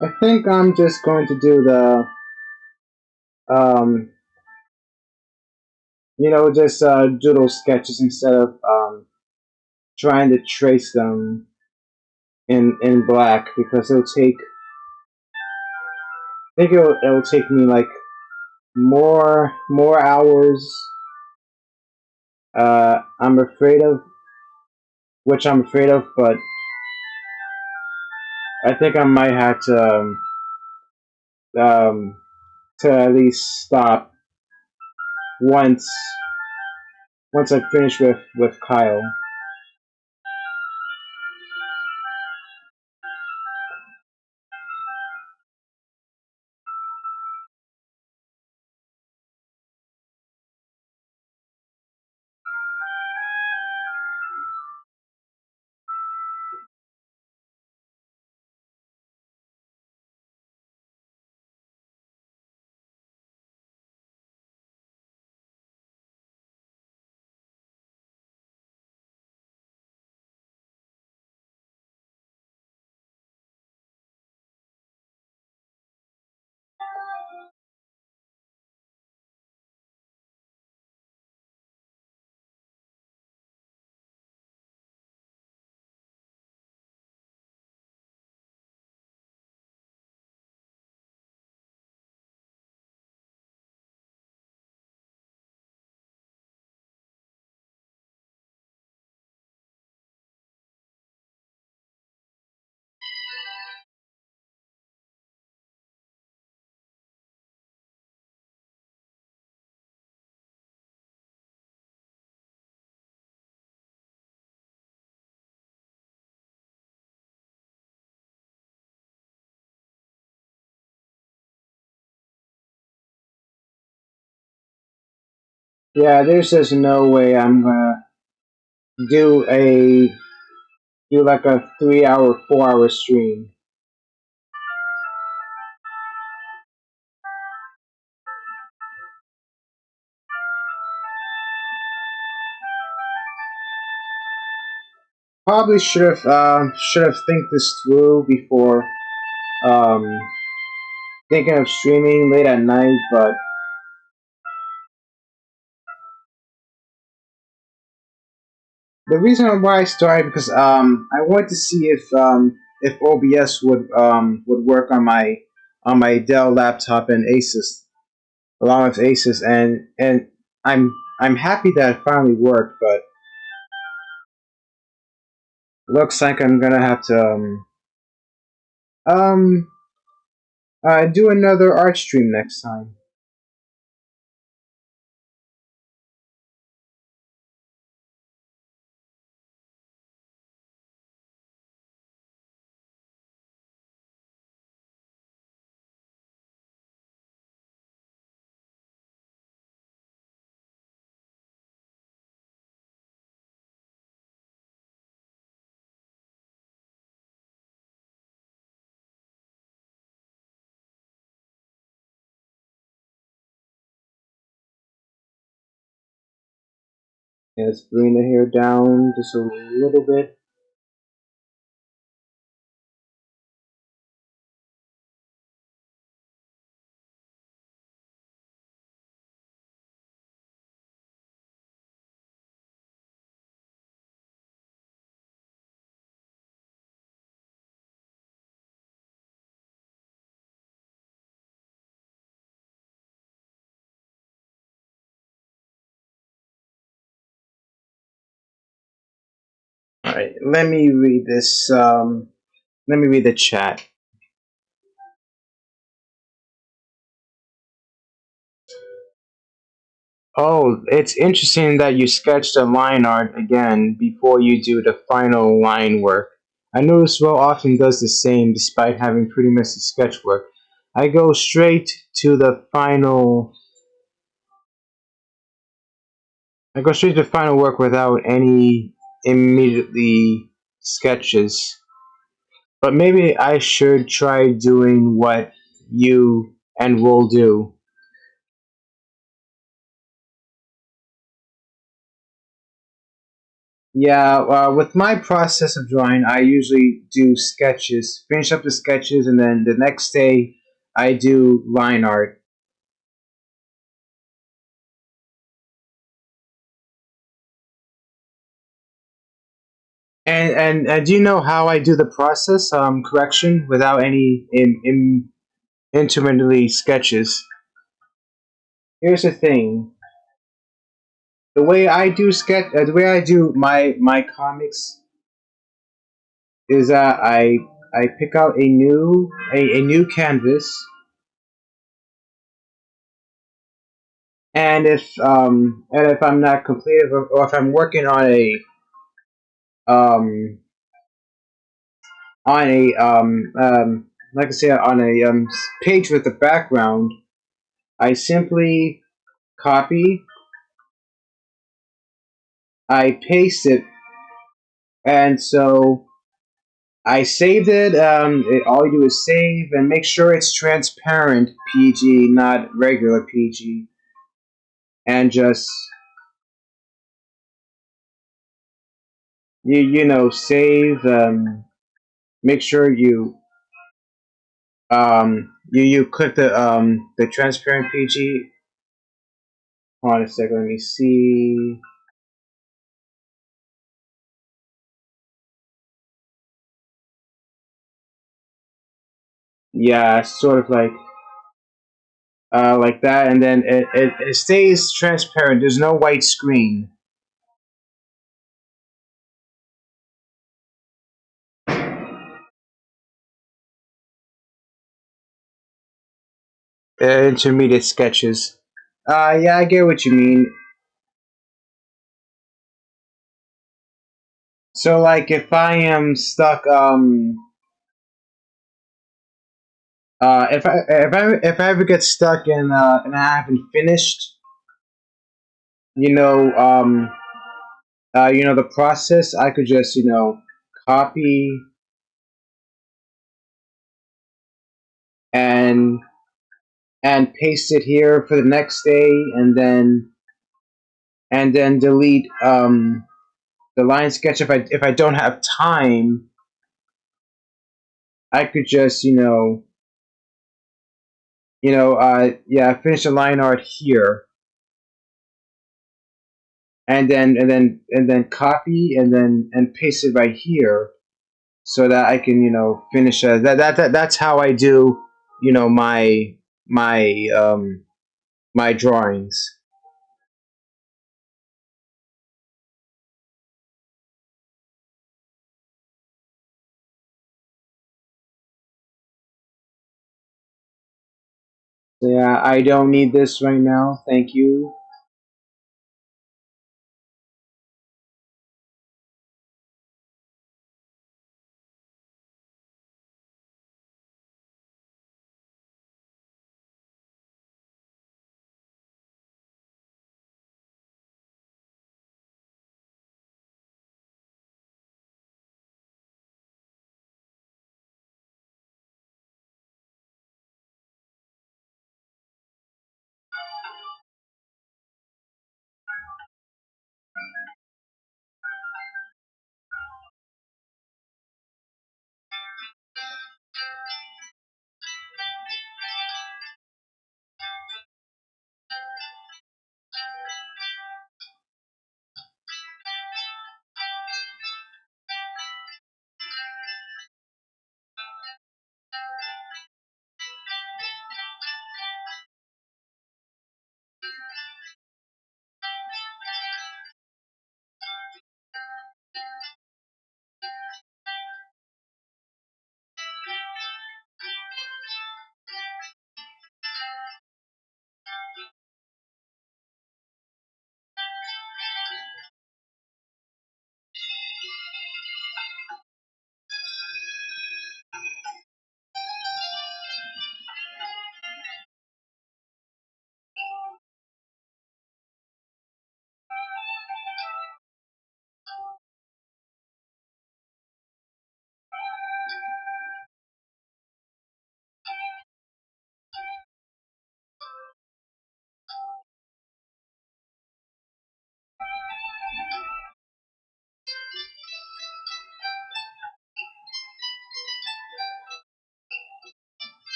I think I'm just going to do the um, just doodle sketches instead of trying to trace them in black because I think it'll take me like more hours. I'm afraid of which I'm afraid of, but I think I might have um, to at least stop once once I finish with Kyle. Yeah, there's just no way I'm gonna do a do like a 3 hour, 4 hour stream. Probably should have think this through before um thinking of streaming late at night, but the reason why I started because I wanted to see if OBS would work on my Dell laptop and Asus along with Asus and I'm happy that it finally worked, but looks like I'm gonna have to um do another art stream next time. Yeah, let's bring the hair down just a little bit. All right, let me read this. Let me read the chat. Oh, it's interesting that you sketch the line art again before you do the final line work. I notice Will often does the same despite having pretty messy sketch work. I go straight to the final I go straight to final work without any immediately sketches. But maybe I should try doing what you and Will do. Yeah, with my process of drawing, I usually do sketches, finish up the sketches, and then the next day I do line art. And do you know how I do the process? Correction without any intermittently sketches. Here's the thing: the way I do my comics is that I pick out a new canvas, and if I'm not complete or if I'm working um on a like I said on a page with a background, I simply copy, I paste it, and so I saved it. All you do is save and make sure it's transparent PG, not regular PG, and just you know save. Make sure you click the transparent PG. Hold on a second. Let me see. Yeah, sort of like that, and then it stays transparent. There's no white screen. Intermediate sketches. Yeah, I get what you mean. So, like, if I am stuck, if I ever get stuck and I haven't finished you know, the process. I could just, copy and paste it here for the next day, and then delete the line sketch. If I don't have time, I could just, yeah, finish the line art here, and then copy and paste it right here, so that I can, finish that's how I do, my my drawings. So, yeah, I don't need this right now. Thank you.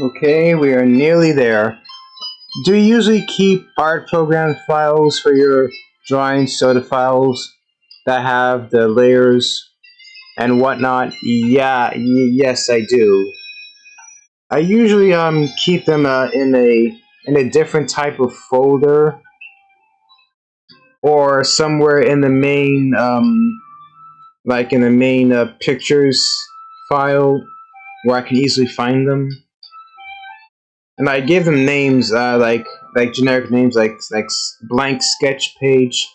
Okay, we are nearly there. Do you usually keep art program files for your drawings, so the files that have the layers and whatnot? Yeah, yes, I do. I usually keep them in a different type of folder, or somewhere in the main like in the main pictures file, where I can easily find them. And I give them names, like generic names, like blank sketch page.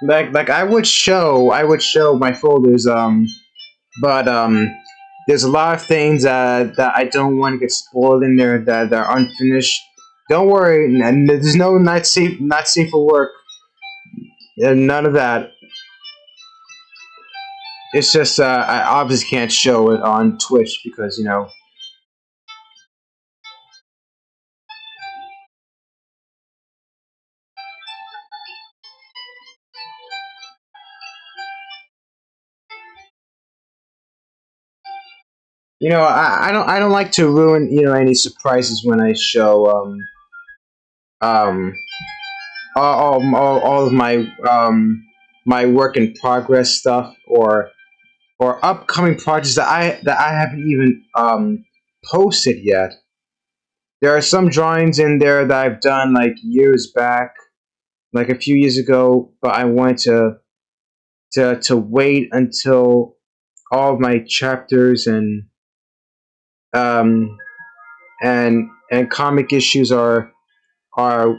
Like I would show my folders, but there's a lot of things that I don't want to get spoiled in there, that are unfinished. Don't worry, there's no not safe for work, none of that. It's just I obviously can't show it on Twitch because, I don't like to ruin, any surprises when I show um all of my my work in progress stuff, or upcoming projects that I haven't even posted yet. There are some drawings in there that I've done like years back, like a few years ago, but I wanted to wait until all of my chapters um and comic issues are are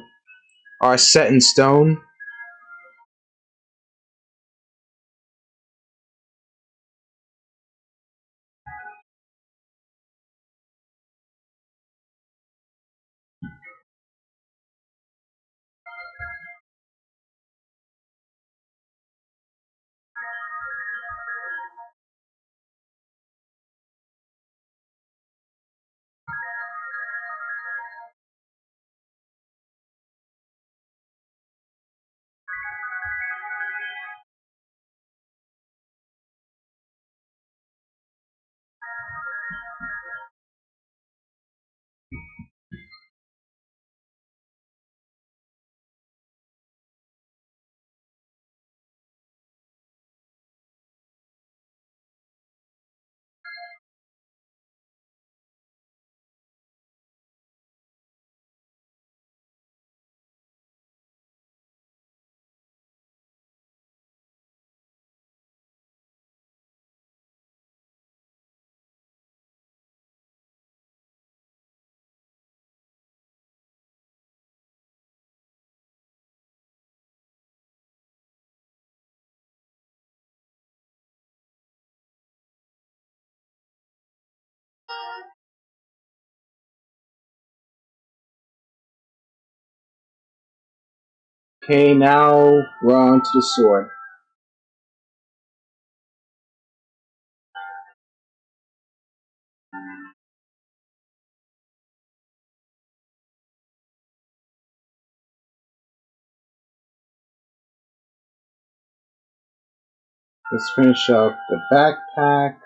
set in stone. Okay, now we're on to the sword. Let's finish up the backpack.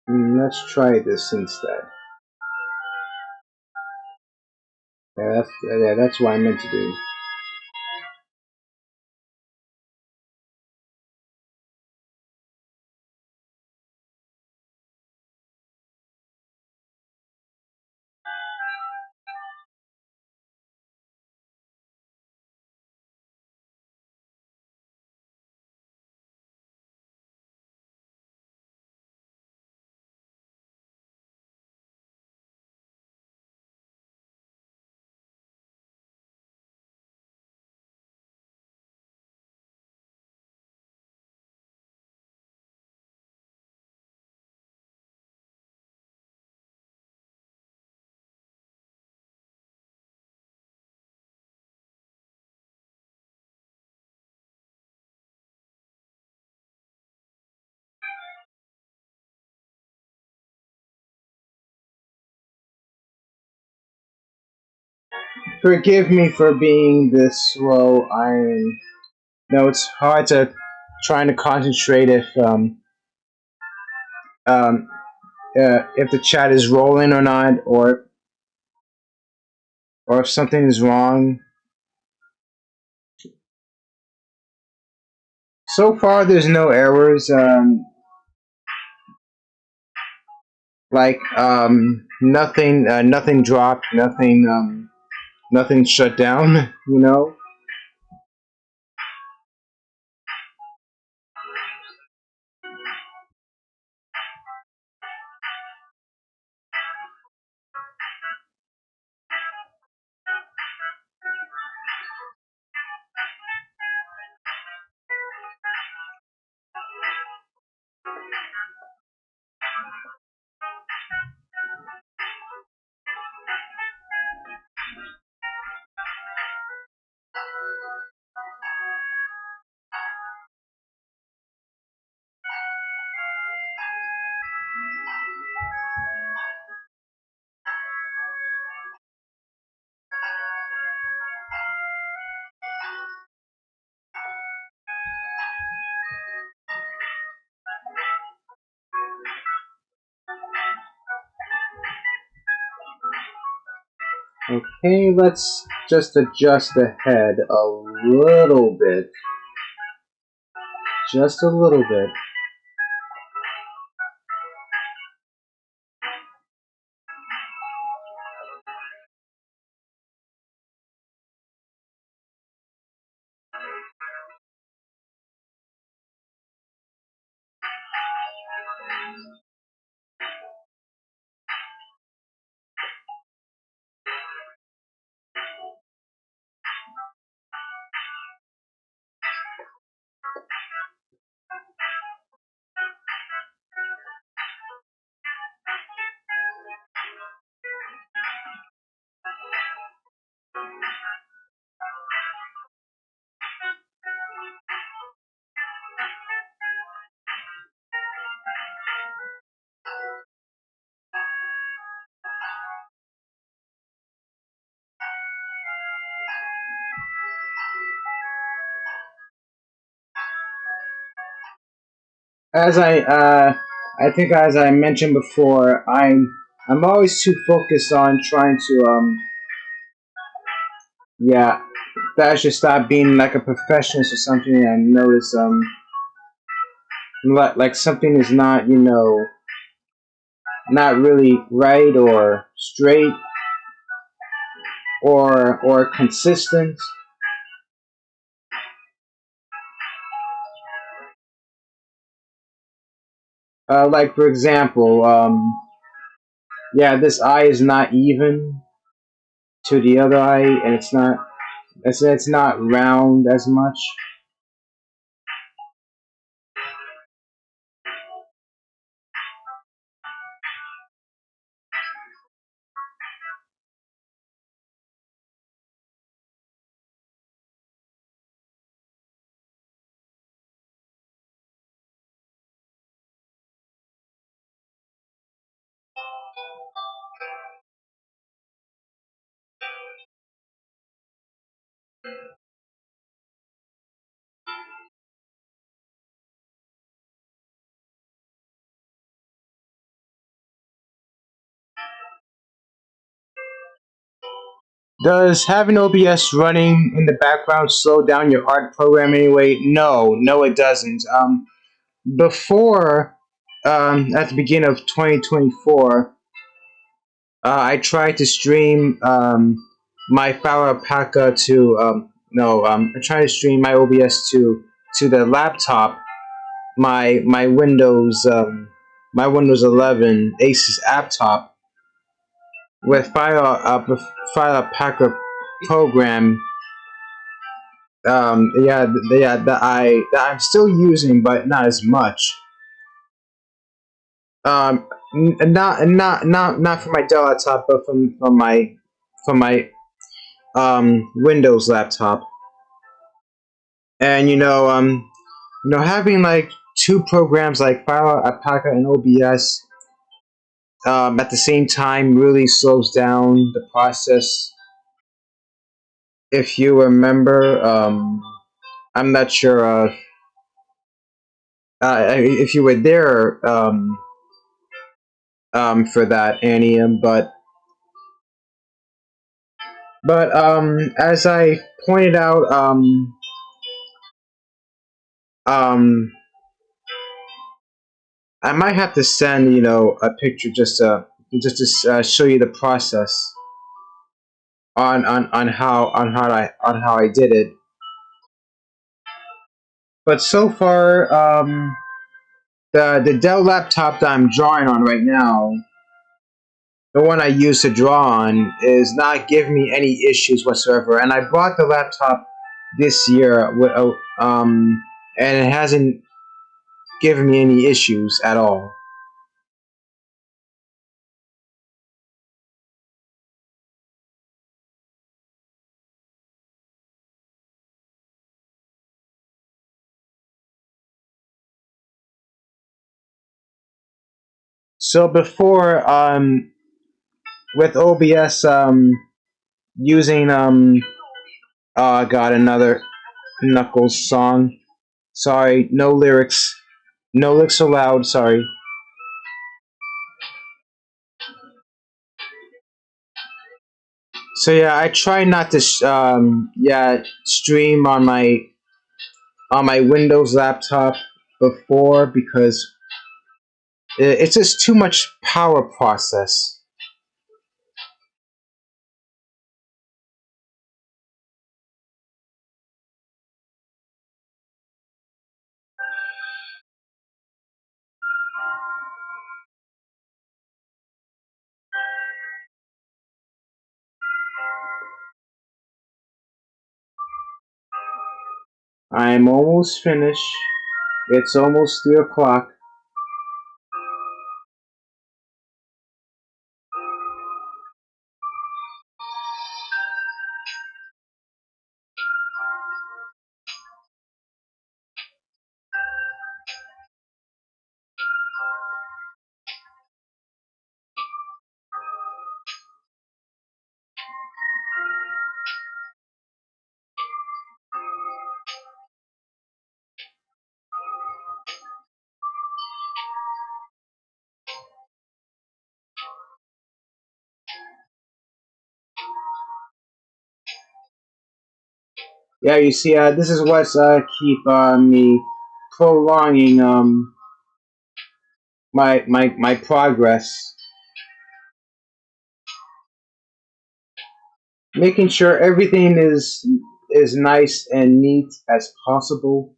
Let's try this instead. That's what I meant to do. Forgive me for being this slow. No, it's hard to trying to concentrate um, if the chat is rolling or not, or if something is wrong. So far, there's no errors. Nothing, nothing dropped, nothing shut down. You know. Okay, let's just adjust the head a little bit, just a little bit. As I think as I mentioned before, I'm always too focused on trying to yeah, that I should stop being like a perfectionist or something and notice like something is not, not really right or straight or consistent. Like for example, yeah, this eye is not even to the other eye, and it's not round as much. Does having OBS running in the background slow down your art program anyway? No, no, it doesn't. Before, at the beginning of 2024, I tried to stream my Power Alpaca to no, I tried to stream my OBS to the laptop, my Windows my Windows 11 Asus laptop with Fire Alpaca program. Yeah, that I'm still using, but not as much. Not for my Dell laptop, but from my Windows laptop. And having like two programs like File Alpaca and OBS at the same time really slows down the process. If you remember, I'm not sure if you were there for that, Annie, but as I pointed out, um, I might have to send a picture just to show you the process on how I did it. But so far, the Dell laptop that I'm drawing on right now, the one I use to draw on, is not giving me any issues whatsoever. And I bought the laptop this year and it hasn't given me any issues at all. So before, with OBS, using oh, I got another Knuckles song. Sorry, no lyrics. No lyrics allowed. Sorry. So yeah, I try not to stream on my Windows laptop before because it's just too much power process. I'm almost finished. It's almost 3 o'clock. Yeah, you see, this is what's keep me prolonging my progress, making sure everything is nice and neat as possible.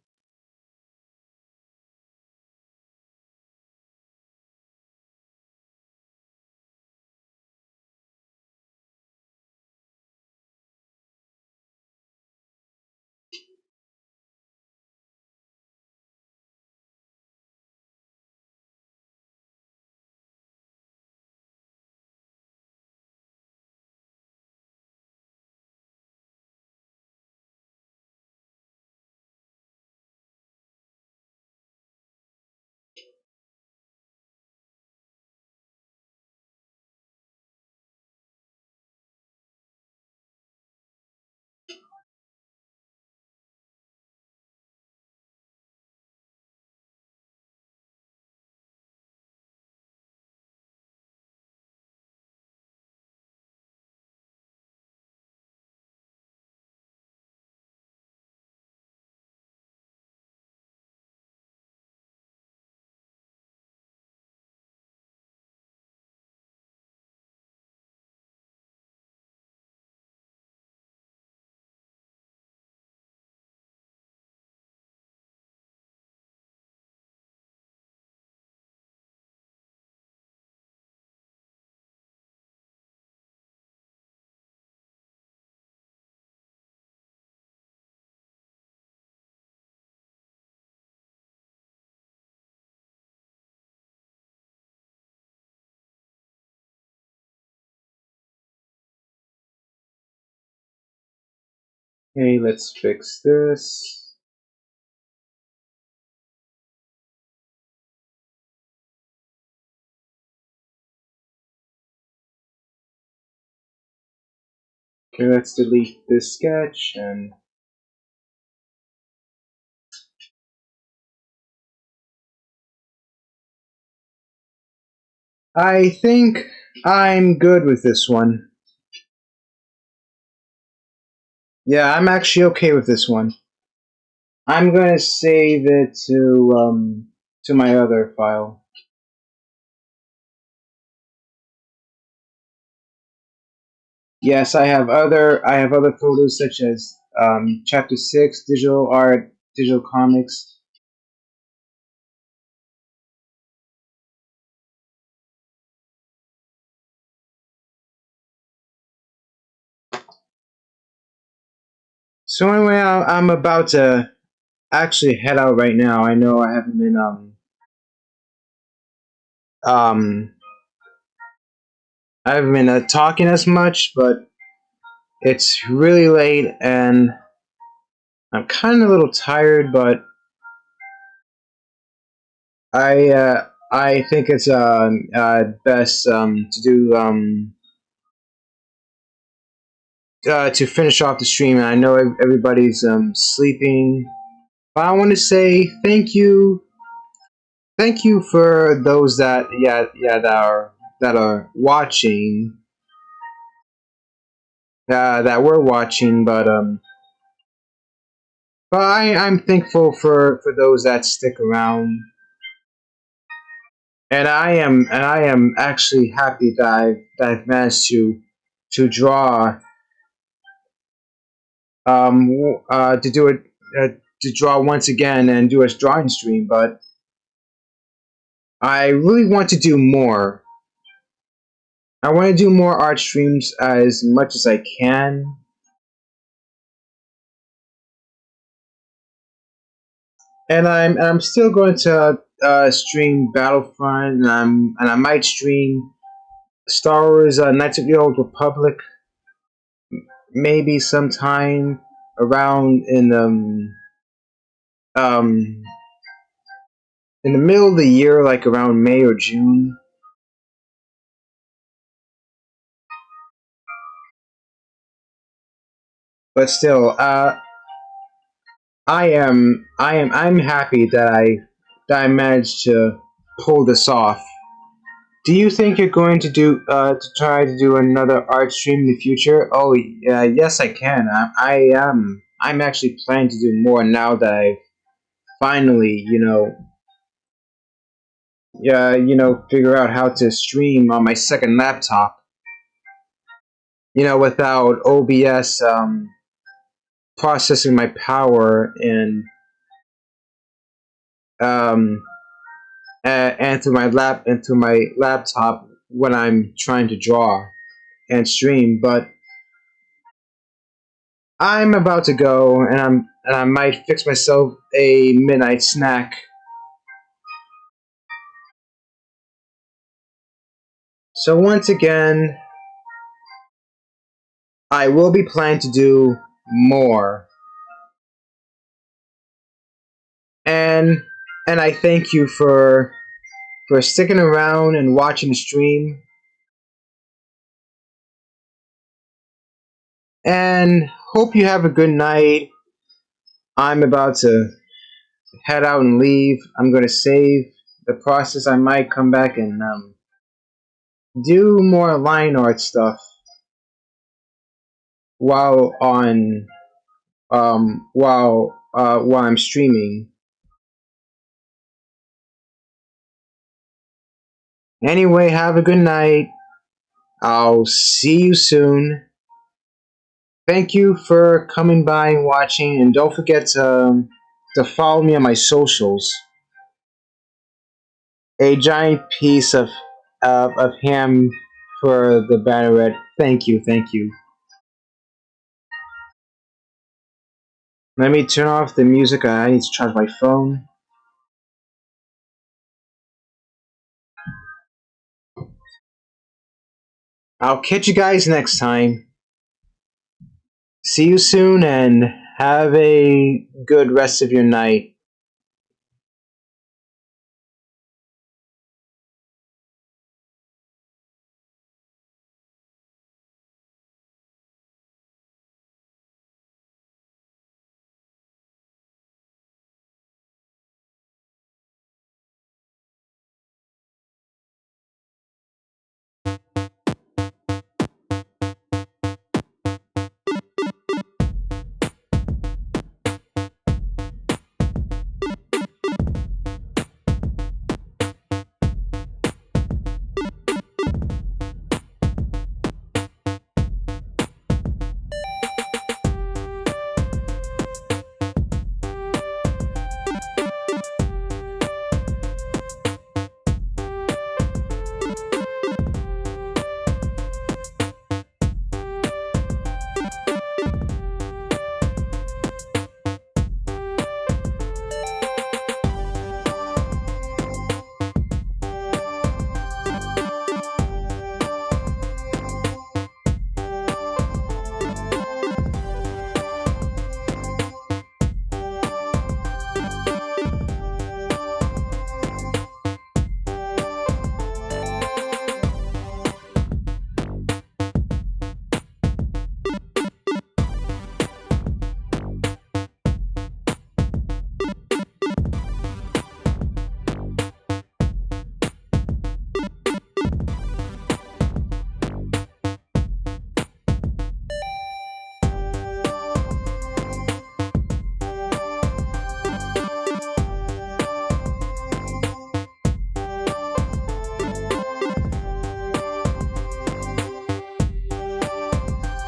Okay, let's fix this. Okay, let's delete this sketch and I think I'm good with this one. Yeah, I'm actually okay with this one. I'm gonna save it to my other file. Yes, I have other photos such as chapter 6, digital art, digital comics. So anyway, I'm about to actually head out right now. I know I haven't been um I haven't been talking as much, but it's really late and I'm kind of a little tired, but I think it's best to do to finish off the stream. And I know everybody's sleeping, but I want to say thank you for those that that are watching, that were watching, but I'm thankful for those that stick around. And I am actually happy that I've managed to draw to do it to draw once again and do a drawing stream. But I really want to do more. I want to do more art streams as much as I can. And I'm still going to stream Battlefront, and I might stream Star Wars Knights of the Old Republic maybe sometime around um in the middle of the year, like around May or June. But still, I'm happy that I managed to pull this off. Do you think you're going to do to try to do another art stream in the future? Oh, yeah, yes, I can. I am. I'm actually planning to do more now that I've finally, yeah, figure out how to stream on my second laptop. Without OBS processing my power um, and to my laptop when I'm trying to draw and stream. But I'm about to go, and I might fix myself a midnight snack. So once again, I will be planning to do more, and I thank you for sticking around and watching the stream. And hope you have a good night. I'm about to head out and leave. I'm gonna save the process. I might come back and do more line art stuff while on while I'm streaming. Anyway, have a good night. I'll see you soon. Thank you for coming by and watching, and don't forget to follow me on my socials. A giant piece of ham for the banneret. Thank you, thank you. Let me turn off the music. I need to charge my phone. I'll catch you guys next time. See you soon, and have a good rest of your night.